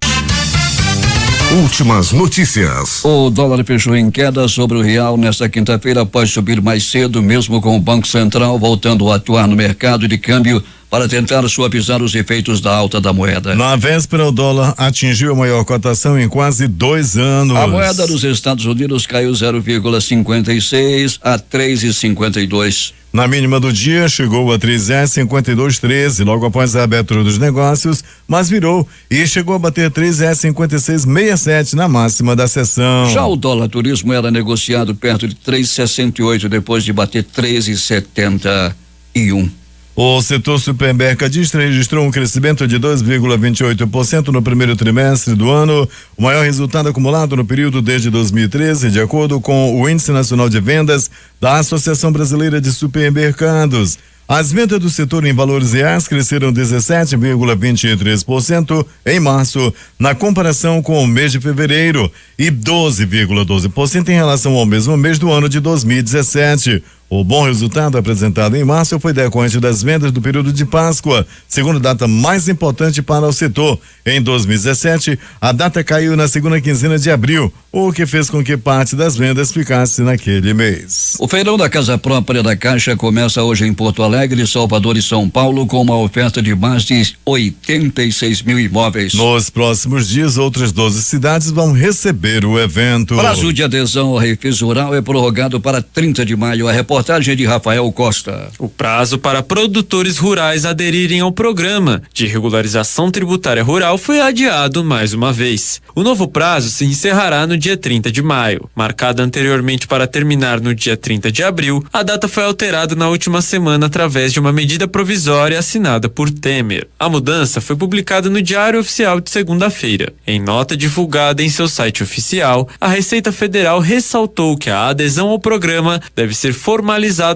[SPEAKER 3] Últimas notícias.
[SPEAKER 2] O dólar fechou em queda sobre o real nesta quinta-feira após subir mais cedo, mesmo com o Banco Central voltando a atuar no mercado de câmbio para tentar suavizar os efeitos da alta da moeda.
[SPEAKER 1] Na véspera, o dólar atingiu a maior cotação em quase 2 anos.
[SPEAKER 2] A moeda dos Estados Unidos caiu 0,56 a 3,52.
[SPEAKER 1] Na mínima do dia, chegou a R$3,5213 logo após a abertura dos negócios, mas virou e chegou a bater R$3,5667 na máxima da sessão.
[SPEAKER 2] Já o dólar turismo era negociado perto de 3,68 depois de bater 3,71.
[SPEAKER 1] O setor supermercadista registrou um crescimento de 2,28% no primeiro trimestre do ano, o maior resultado acumulado no período desde 2013, de acordo com o Índice Nacional de Vendas da Associação Brasileira de Supermercados. As vendas do setor em valores reais cresceram 17,23% em março, na comparação com o mês de fevereiro, e 12,12% em relação ao mesmo mês do ano de 2017. O bom resultado apresentado em março foi decorrente das vendas do período de Páscoa, segunda data mais importante para o setor. Em 2017, a data caiu na segunda quinzena de abril, o que fez com que parte das vendas ficasse naquele mês.
[SPEAKER 2] O feirão da Casa Própria da Caixa começa hoje em Porto Alegre, Salvador e São Paulo, com uma oferta de mais de 86 mil imóveis.
[SPEAKER 1] Nos próximos dias, outras 12 cidades vão receber o evento.
[SPEAKER 2] Prazo de adesão ao Refis Rural é prorrogado para 30 de maio. A reportagem de Rafael Costa.
[SPEAKER 6] O prazo para produtores rurais aderirem ao programa de regularização tributária rural foi adiado mais uma vez. O novo prazo se encerrará no dia 30 de maio. Marcada anteriormente para terminar no dia 30 de abril, a data foi alterada na última semana através de uma medida provisória assinada por Temer. A mudança foi publicada no Diário Oficial de segunda-feira. Em nota divulgada em seu site oficial, a Receita Federal ressaltou que a adesão ao programa deve ser formalizada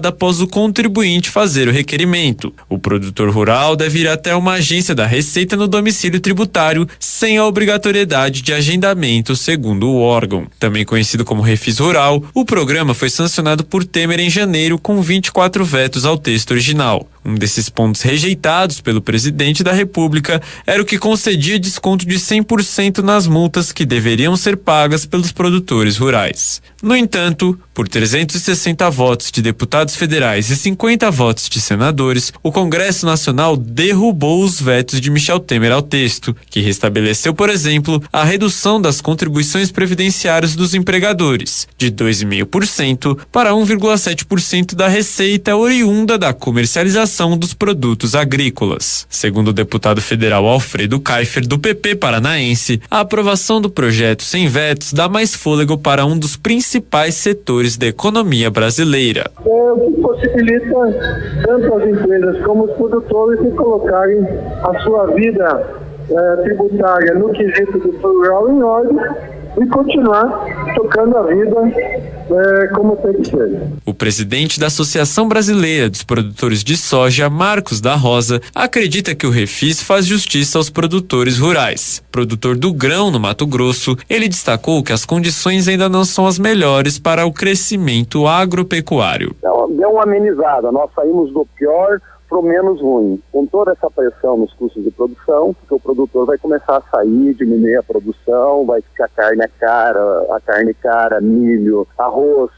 [SPEAKER 6] após o contribuinte fazer o requerimento. O produtor rural deve ir até uma agência da Receita no domicílio tributário sem a obrigatoriedade de agendamento, segundo o órgão. Também conhecido como Refis Rural, o programa foi sancionado por Temer em janeiro com 24 vetos ao texto original. Um desses pontos rejeitados pelo presidente da República era o que concedia desconto de 100% nas multas que deveriam ser pagas pelos produtores rurais. No entanto, por 360 votos de deputados federais e 50 votos de senadores, o Congresso Nacional derrubou os vetos de Michel Temer ao texto, que restabeleceu, por exemplo, a redução das contribuições previdenciárias dos empregadores, de 2,5% para 1,7% da receita oriunda da comercialização dos produtos agrícolas. Segundo o deputado federal Alfredo Kaifer, do PP paranaense, a aprovação do projeto sem vetos dá mais fôlego para um dos principais setores da economia brasileira.
[SPEAKER 7] O que possibilita tanto as empresas como os produtores de colocarem a sua vida tributária no quesito do rural em ordem e continuar tocando a vida como tem que ser.
[SPEAKER 6] O presidente da Associação Brasileira dos Produtores de Soja, Marcos da Rosa, acredita que o Refis faz justiça aos produtores rurais. Produtor do grão no Mato Grosso, ele destacou que as condições ainda não são as melhores para o crescimento agropecuário.
[SPEAKER 7] Deu uma amenizada, nós saímos do pior para o menos ruim. Com toda essa pressão nos custos de produção, porque o produtor vai começar a sair, diminuir a produção, vai ficar a carne cara, milho, arroz.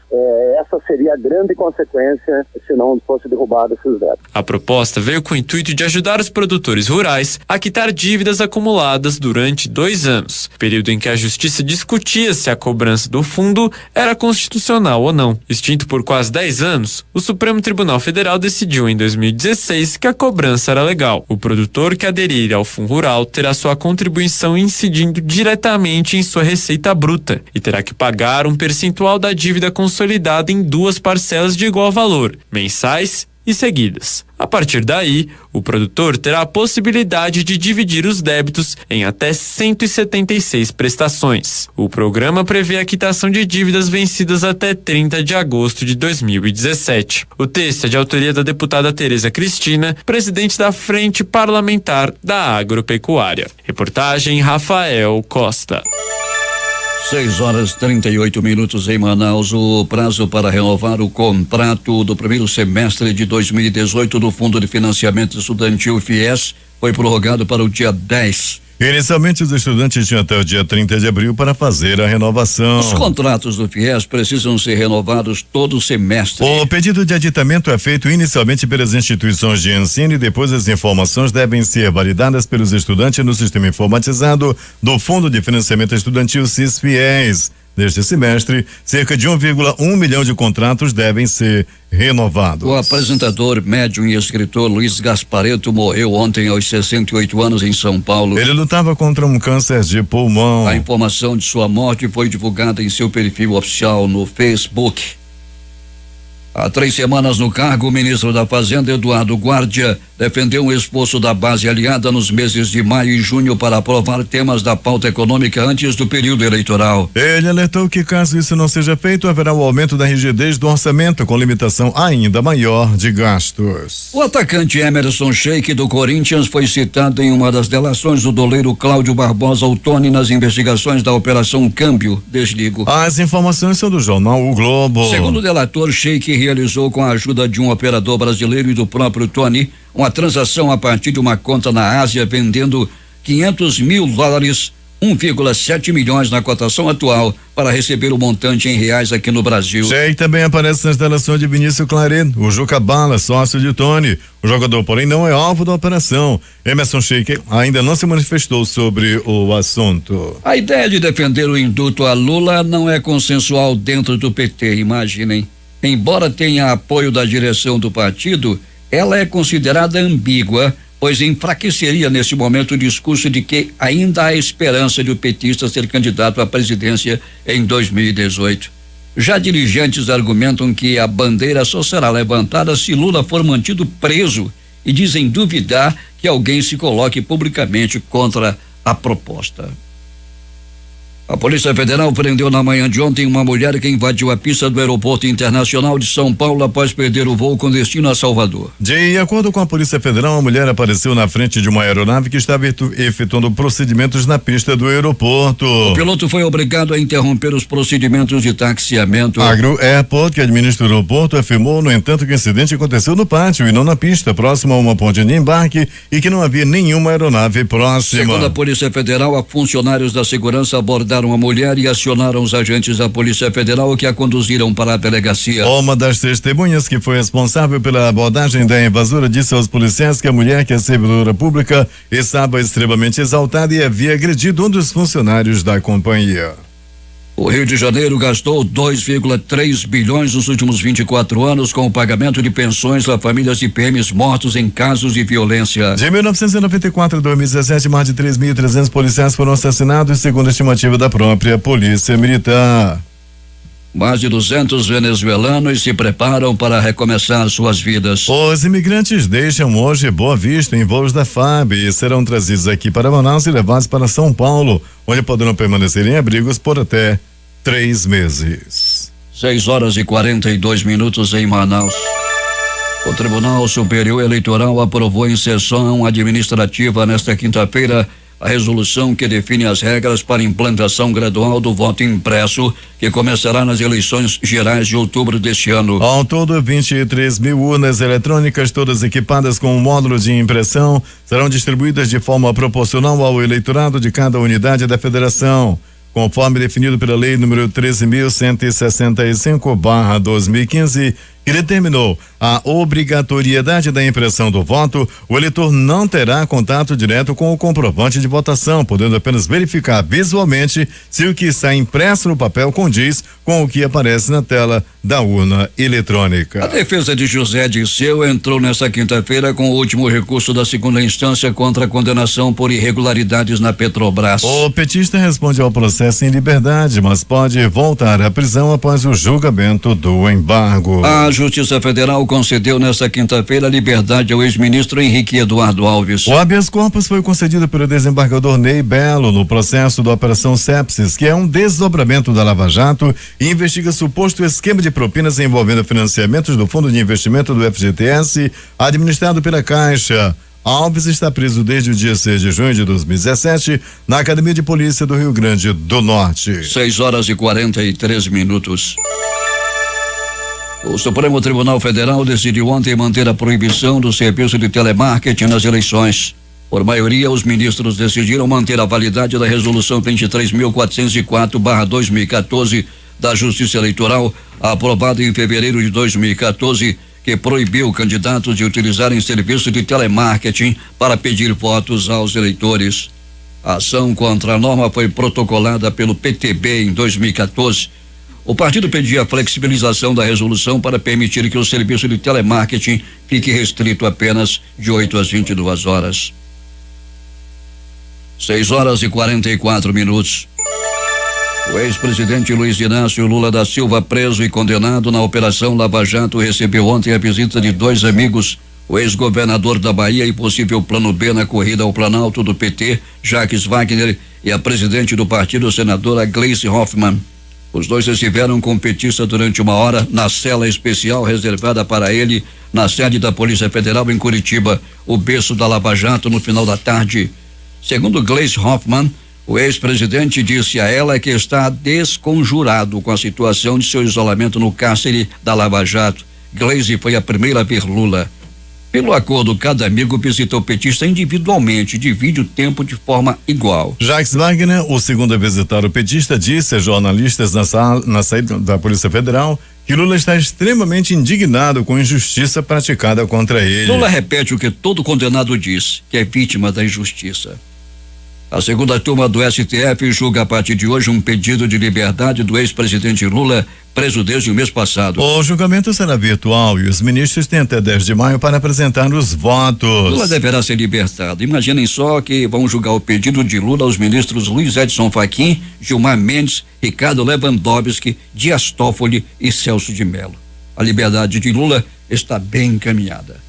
[SPEAKER 7] Essa seria a grande consequência se não fosse derrubado esses vetos.
[SPEAKER 6] A proposta veio com o intuito de ajudar os produtores rurais a quitar dívidas acumuladas durante 2 anos, período em que a Justiça discutia se a cobrança do fundo era constitucional ou não. Extinto por quase 10 anos, o Supremo Tribunal Federal decidiu em 2016 que a cobrança era legal. O produtor que aderir ao Fundo Rural terá sua contribuição incidindo diretamente em sua receita bruta e terá que pagar um percentual da dívida consolidada em 2 parcelas de igual valor, mensais e seguidas. A partir daí, o produtor terá a possibilidade de dividir os débitos em até 176 prestações. O programa prevê a quitação de dívidas vencidas até 30 de agosto de 2017. O texto é de autoria da deputada Tereza Cristina, presidente da Frente Parlamentar da Agropecuária. Reportagem Rafael Costa.
[SPEAKER 2] 6h38 em Manaus. O prazo para renovar o contrato do primeiro semestre de 2018 do Fundo de Financiamento Estudantil FIES foi prorrogado para o dia 10.
[SPEAKER 1] Inicialmente, os estudantes tinham até o dia 30 de abril para fazer a renovação.
[SPEAKER 2] Os contratos do FIES precisam ser renovados todo semestre.
[SPEAKER 1] O pedido de aditamento é feito inicialmente pelas instituições de ensino e depois as informações devem ser validadas pelos estudantes no sistema informatizado do Fundo de Financiamento Estudantil SIS-FIES. Neste semestre, cerca de 1,1 milhão de contratos devem ser renovados.
[SPEAKER 2] O apresentador, médium e escritor Luiz Gasparetto morreu ontem aos 68 anos em São Paulo.
[SPEAKER 1] Ele lutava contra um câncer de pulmão.
[SPEAKER 2] A informação de sua morte foi divulgada em seu perfil oficial no Facebook. Há 3 semanas no cargo, o ministro da Fazenda, Eduardo Guardia, defendeu um esforço da base aliada nos meses de maio e junho para aprovar temas da pauta econômica antes do período eleitoral.
[SPEAKER 1] Ele alertou que, caso isso não seja feito, haverá o aumento da rigidez do orçamento, com limitação ainda maior de gastos.
[SPEAKER 2] O atacante Emerson Sheik do Corinthians foi citado em uma das delações do doleiro Cláudio Barbosa Ottoni nas investigações da Operação Câmbio Desligo.
[SPEAKER 1] As informações são do jornal O Globo.
[SPEAKER 2] Segundo o delator, Sheik realizou com a ajuda de um operador brasileiro e do próprio Tony uma transação a partir de uma conta na Ásia, vendendo $500 mil, 1,7 milhões na cotação atual, para receber o montante em reais aqui no Brasil.
[SPEAKER 1] Sheik também aparece na instalação de Vinícius Claret, o Juca Bala, sócio de Tony. O jogador, porém, não é alvo da operação. Emerson Sheik ainda não se manifestou sobre o assunto.
[SPEAKER 2] A ideia de defender o indulto a Lula não é consensual dentro do PT, imaginem. Embora tenha apoio da direção do partido, ela é considerada ambígua, pois enfraqueceria nesse momento o discurso de que ainda há esperança de o petista ser candidato à presidência em 2018. Já dirigentes argumentam que a bandeira só será levantada se Lula for mantido preso e dizem duvidar que alguém se coloque publicamente contra a proposta. A Polícia Federal prendeu na manhã de ontem uma mulher que invadiu a pista do Aeroporto Internacional de São Paulo após perder o voo com destino a Salvador.
[SPEAKER 1] De acordo com a Polícia Federal, a mulher apareceu na frente de uma aeronave que estava efetuando procedimentos na pista do aeroporto.
[SPEAKER 2] O piloto foi obrigado a interromper os procedimentos de taxiamento.
[SPEAKER 1] A Agro Airport, que administra o aeroporto, afirmou, no entanto, que o incidente aconteceu no pátio e não na pista, próximo a uma ponte de embarque, e que não havia nenhuma aeronave próxima.
[SPEAKER 2] Segundo a Polícia Federal, funcionários da segurança abordaram a mulher e acionaram os agentes da Polícia Federal, que a conduziram para a delegacia.
[SPEAKER 1] Uma das testemunhas que foi responsável pela abordagem da invasora disse aos policiais que a mulher, que é servidora pública, estava extremamente exaltada e havia agredido um dos funcionários da companhia.
[SPEAKER 2] O Rio de Janeiro gastou 2,3 bilhões nos últimos 24 anos com o pagamento de pensões a famílias de PMs mortos em casos de violência.
[SPEAKER 1] De 1994 a 2017, mais de 3.300 policiais foram assassinados, segundo a estimativa da própria Polícia Militar.
[SPEAKER 2] Mais de 200 venezuelanos se preparam para recomeçar suas vidas.
[SPEAKER 1] Os imigrantes deixam hoje Boa Vista em voos da FAB e serão trazidos aqui para Manaus e levados para São Paulo, onde poderão permanecer em abrigos por até 3 meses.
[SPEAKER 2] 6h42 em Manaus. O Tribunal Superior Eleitoral aprovou em sessão administrativa nesta quinta-feira a resolução que define as regras para implantação gradual do voto impresso, que começará nas eleições gerais de outubro deste ano.
[SPEAKER 1] Ao todo, 23 mil urnas eletrônicas, todas equipadas com um módulo de impressão, serão distribuídas de forma proporcional ao eleitorado de cada unidade da federação, conforme definido pela Lei número 13.165/2015, que determinou a obrigatoriedade da impressão do voto. O eleitor não terá contato direto com o comprovante de votação, podendo apenas verificar visualmente se o que está impresso no papel condiz com o que aparece na tela da urna eletrônica.
[SPEAKER 2] A defesa de José Dirceu entrou nesta quinta-feira com o último recurso da segunda instância contra a condenação por irregularidades na Petrobras.
[SPEAKER 1] O petista responde ao processo em liberdade, mas pode voltar à prisão após o julgamento do embargo.
[SPEAKER 2] A Justiça Federal concedeu nesta quinta-feira liberdade ao ex-ministro Henrique Eduardo Alves.
[SPEAKER 1] O habeas corpus foi concedido pelo desembargador Ney Belo no processo da Operação Sepsis, que é um desdobramento da Lava Jato e investiga suposto esquema de propinas envolvendo financiamentos do Fundo de Investimento do FGTS, administrado pela Caixa. Alves está preso desde o dia 6 de junho de 2017 na Academia de Polícia do Rio Grande do Norte.
[SPEAKER 2] 6h43. O Supremo Tribunal Federal decidiu ontem manter a proibição do serviço de telemarketing nas eleições. Por maioria, os ministros decidiram manter a validade da Resolução 23.404/2014 da Justiça Eleitoral, aprovada em fevereiro de 2014, que proibiu candidatos de utilizarem serviço de telemarketing para pedir votos aos eleitores. A ação contra a norma foi protocolada pelo PTB em 2014. O partido pedia a flexibilização da resolução para permitir que o serviço de telemarketing fique restrito apenas de 8 às 22 horas. 6h44. O ex-presidente Luiz Inácio Lula da Silva, preso e condenado na Operação Lava Jato, recebeu ontem a visita de 2 amigos, O ex-governador da Bahia e possível plano B na corrida ao Planalto do PT, Jacques Wagner, e a presidente do partido, senadora Gleisi Hoffmann. Os dois estiveram com o petista durante 1 hora na cela especial reservada para ele na sede da Polícia Federal em Curitiba, o berço da Lava Jato, no final da tarde. Segundo Gleisi Hoffmann, o ex-presidente disse a ela que está desconjurado com a situação de seu isolamento no cárcere da Lava Jato. Gleisi foi a primeira a ver Lula. Pelo acordo, cada amigo visita o petista individualmente, divide o tempo de forma igual.
[SPEAKER 1] Jacques Wagner, o segundo a visitar o petista, disse a jornalistas na saída da Polícia Federal que Lula está extremamente indignado com a injustiça praticada contra ele.
[SPEAKER 2] Lula repete o que todo condenado diz, que é vítima da injustiça. A segunda turma do STF julga a partir de hoje um pedido de liberdade do ex-presidente Lula, preso desde o mês passado.
[SPEAKER 1] O julgamento será virtual e os ministros têm até 10 de maio para apresentar os votos.
[SPEAKER 2] Lula deverá ser libertado. Imaginem só que vão julgar o pedido de Lula aos ministros Luiz Edson Fachin, Gilmar Mendes, Ricardo Lewandowski, Dias Toffoli e Celso de Mello. A liberdade de Lula está bem encaminhada.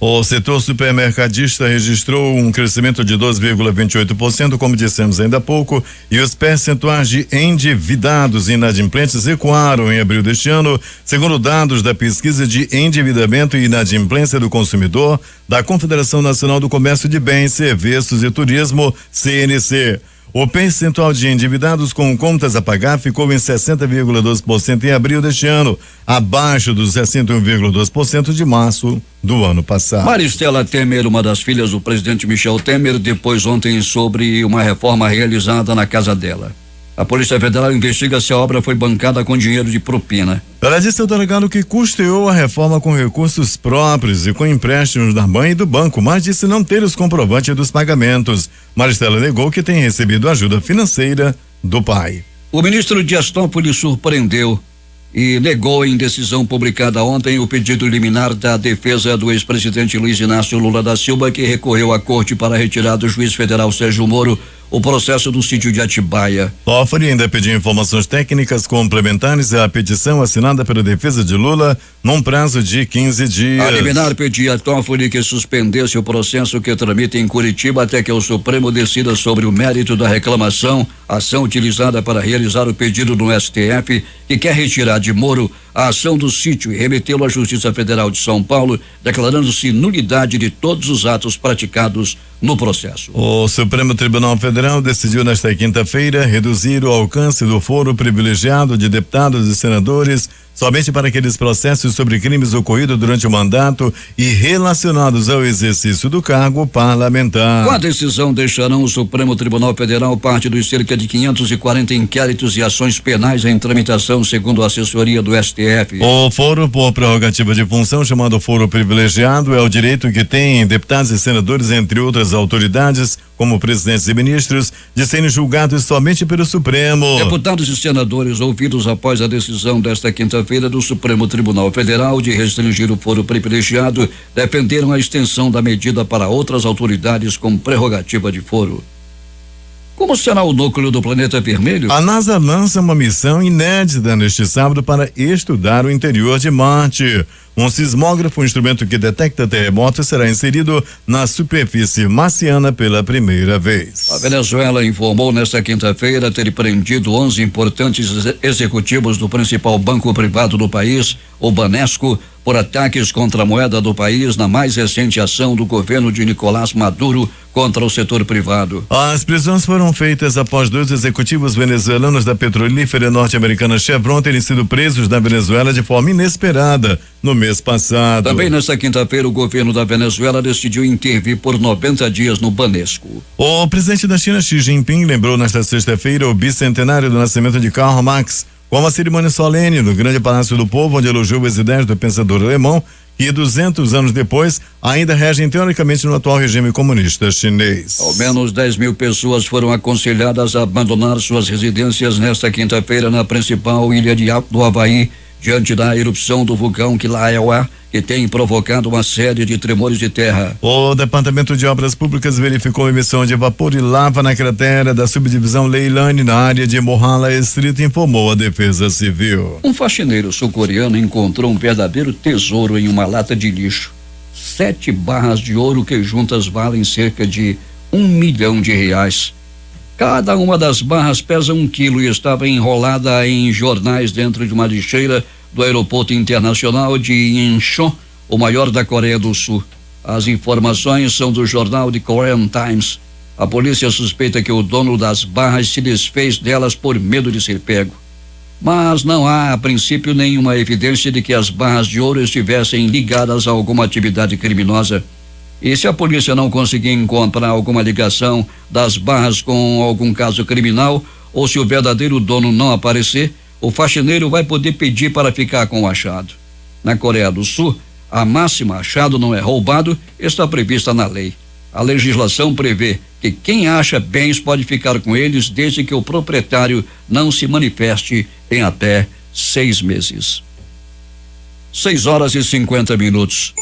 [SPEAKER 1] O setor supermercadista registrou um crescimento de 12,28%, como dissemos ainda há pouco, e os percentuais de endividados e inadimplentes recuaram em abril deste ano, segundo dados da pesquisa de endividamento e inadimplência do consumidor da Confederação Nacional do Comércio de Bens, Serviços e Turismo, CNC. O percentual de endividados com contas a pagar ficou em 60,12% em abril deste ano, abaixo dos 61,2% de março do ano passado.
[SPEAKER 2] Maristela Temer, uma das filhas do presidente Michel Temer, depois ontem sobre uma reforma realizada na casa dela. A Polícia Federal investiga se a obra foi bancada com dinheiro de propina.
[SPEAKER 1] Ela disse ao delegado que custeou a reforma com recursos próprios e com empréstimos da mãe e do banco, mas disse não ter os comprovantes dos pagamentos. Maristela negou que tem recebido ajuda financeira do pai.
[SPEAKER 2] O ministro Dias Toffoli surpreendeu e negou em decisão publicada ontem o pedido liminar da defesa do ex-presidente Luiz Inácio Lula da Silva, que recorreu à corte para retirar do juiz federal Sérgio Moro o processo do sítio de Atibaia.
[SPEAKER 1] Toffoli ainda pediu informações técnicas complementares à petição assinada pela defesa de Lula num prazo de 15 dias.
[SPEAKER 2] A liminar pedia a Toffoli que suspendesse o processo que tramita em Curitiba até que o Supremo decida sobre o mérito da reclamação, ação utilizada para realizar o pedido no STF, que quer retirar de Moro a ação do sítio e remetê-lo à Justiça Federal de São Paulo, declarando-se nulidade de todos os atos praticados no processo.
[SPEAKER 1] O Supremo Tribunal Federal decidiu nesta quinta-feira reduzir o alcance do foro privilegiado de deputados e senadores somente para aqueles processos sobre crimes ocorridos durante o mandato e relacionados ao exercício do cargo parlamentar.
[SPEAKER 2] Com a decisão, deixarão o Supremo Tribunal Federal parte dos cerca de 540 inquéritos e ações penais em tramitação, segundo a assessoria do STF.
[SPEAKER 1] O foro por prerrogativa de função, chamado foro privilegiado, é o direito que têm deputados e senadores, entre outras autoridades, como presidentes e ministros, de serem julgados somente pelo Supremo.
[SPEAKER 2] Deputados e senadores ouvidos após a decisão desta quinta-feira do Supremo Tribunal Federal de restringir o foro privilegiado, defenderam a extensão da medida para outras autoridades com prerrogativa de foro. Como será o núcleo do planeta vermelho?
[SPEAKER 1] A NASA lança uma missão inédita neste sábado para estudar o interior de Marte. Um sismógrafo, um instrumento que detecta terremotos, será inserido na superfície marciana pela primeira vez.
[SPEAKER 2] A Venezuela informou nesta quinta-feira ter prendido 11 importantes executivos do principal banco privado do país, o Banesco, por ataques contra a moeda do país na mais recente ação do governo de Nicolás Maduro contra o setor privado.
[SPEAKER 1] As prisões foram feitas após 2 executivos venezuelanos da petrolífera norte-americana Chevron terem sido presos na Venezuela de forma inesperada no mês passado.
[SPEAKER 2] Também nesta quinta-feira, o governo da Venezuela decidiu intervir por 90 dias no Banesco.
[SPEAKER 1] O presidente da China, Xi Jinping, lembrou nesta sexta-feira o bicentenário do nascimento de Karl Marx, com uma cerimônia solene no Grande Palácio do Povo, onde elogiou as ideias do pensador alemão, que 200 anos depois ainda regem teoricamente no atual regime comunista chinês.
[SPEAKER 2] Ao menos 10 mil pessoas foram aconselhadas a abandonar suas residências nesta quinta-feira na principal ilha do Havaí, diante da erupção do vulcão Kilauea, que tem provocado uma série de tremores de terra.
[SPEAKER 1] O Departamento de Obras Públicas verificou a emissão de vapor e lava na cratera da subdivisão Leilani, na área de Mohala Estreito, informou a Defesa Civil.
[SPEAKER 2] Um faxineiro sul-coreano encontrou um verdadeiro tesouro em uma lata de lixo. 7 barras de ouro que juntas valem cerca de R$1 milhão. Cada uma das barras pesa 1 quilo e estava enrolada em jornais dentro de uma lixeira do aeroporto internacional de Incheon, o maior da Coreia do Sul. As informações são do jornal The Korean Times. A polícia suspeita que o dono das barras se desfez delas por medo de ser pego. Mas não há, a princípio, nenhuma evidência de que as barras de ouro estivessem ligadas a alguma atividade criminosa. E se a polícia não conseguir encontrar alguma ligação das barras com algum caso criminal, ou se o verdadeiro dono não aparecer, o faxineiro vai poder pedir para ficar com o achado. Na Coreia do Sul, a máxima achado não é roubado está prevista na lei. A legislação prevê que quem acha bens pode ficar com eles desde que o proprietário não se manifeste em até 6 meses. 6h50.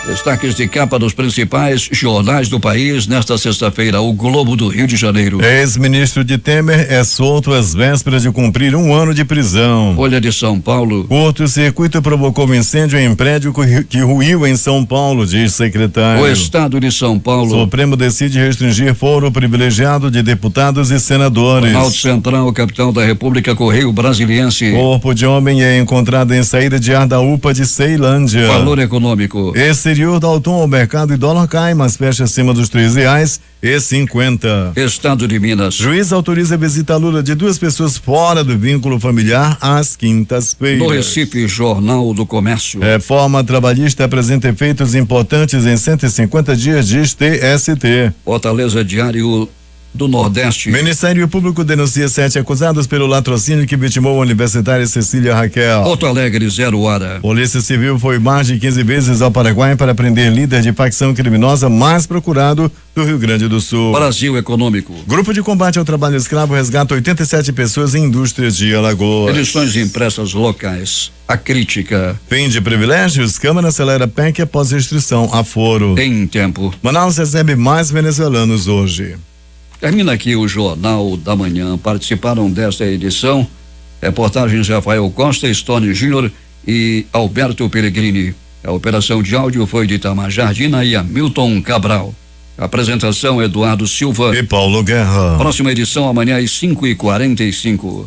[SPEAKER 2] Destaques de capa dos principais jornais do país nesta sexta-feira. O Globo do Rio de Janeiro.
[SPEAKER 1] Ex-ministro de Temer é solto às vésperas de cumprir 1 ano de prisão.
[SPEAKER 2] Folha de São Paulo.
[SPEAKER 1] Curto-circuito provocou um incêndio em prédio que ruiu em São Paulo, diz secretário.
[SPEAKER 2] O Estado de São Paulo.
[SPEAKER 1] Supremo decide restringir foro privilegiado de deputados e senadores.
[SPEAKER 2] Alto Central, capital da República, Correio Brasiliense.
[SPEAKER 1] Corpo de homem é encontrado em saída de ar da UPA de Ceilândia.
[SPEAKER 2] Valor econômico.
[SPEAKER 1] Exterior dá o tom ao mercado e dólar cai, mas fecha acima dos R$3,50.
[SPEAKER 2] Estado de Minas.
[SPEAKER 1] Juiz autoriza a visita à Lula de 2 pessoas fora do vínculo familiar às quintas-feiras.
[SPEAKER 2] No Recife, Jornal do Comércio.
[SPEAKER 1] Reforma trabalhista apresenta efeitos importantes em 150 dias, diz TST.
[SPEAKER 2] Fortaleza, Diário do Nordeste.
[SPEAKER 1] Ministério Público denuncia 7 acusados pelo latrocínio que vitimou a universitária Cecília Raquel.
[SPEAKER 2] Porto Alegre, 0 hora.
[SPEAKER 1] Polícia Civil foi mais de 15 vezes ao Paraguai para prender líder de facção criminosa mais procurado do Rio Grande do Sul.
[SPEAKER 2] Brasil Econômico.
[SPEAKER 1] Grupo de combate ao trabalho escravo resgata 87 pessoas em indústrias de Alagoas.
[SPEAKER 2] Edições impressas locais. A crítica.
[SPEAKER 1] Fim de privilégios, Câmara acelera PEC após restrição a foro.
[SPEAKER 2] Tem tempo.
[SPEAKER 1] Manaus recebe mais venezuelanos hoje.
[SPEAKER 2] Termina aqui o Jornal da Manhã. Participaram desta edição reportagens Rafael Costa, Stone Júnior e Alberto Pellegrini. A operação de áudio foi de Itamar Jardina e Hamilton Cabral. A apresentação Eduardo Silva
[SPEAKER 1] e Paulo Guerra.
[SPEAKER 2] Próxima edição amanhã às 5h45.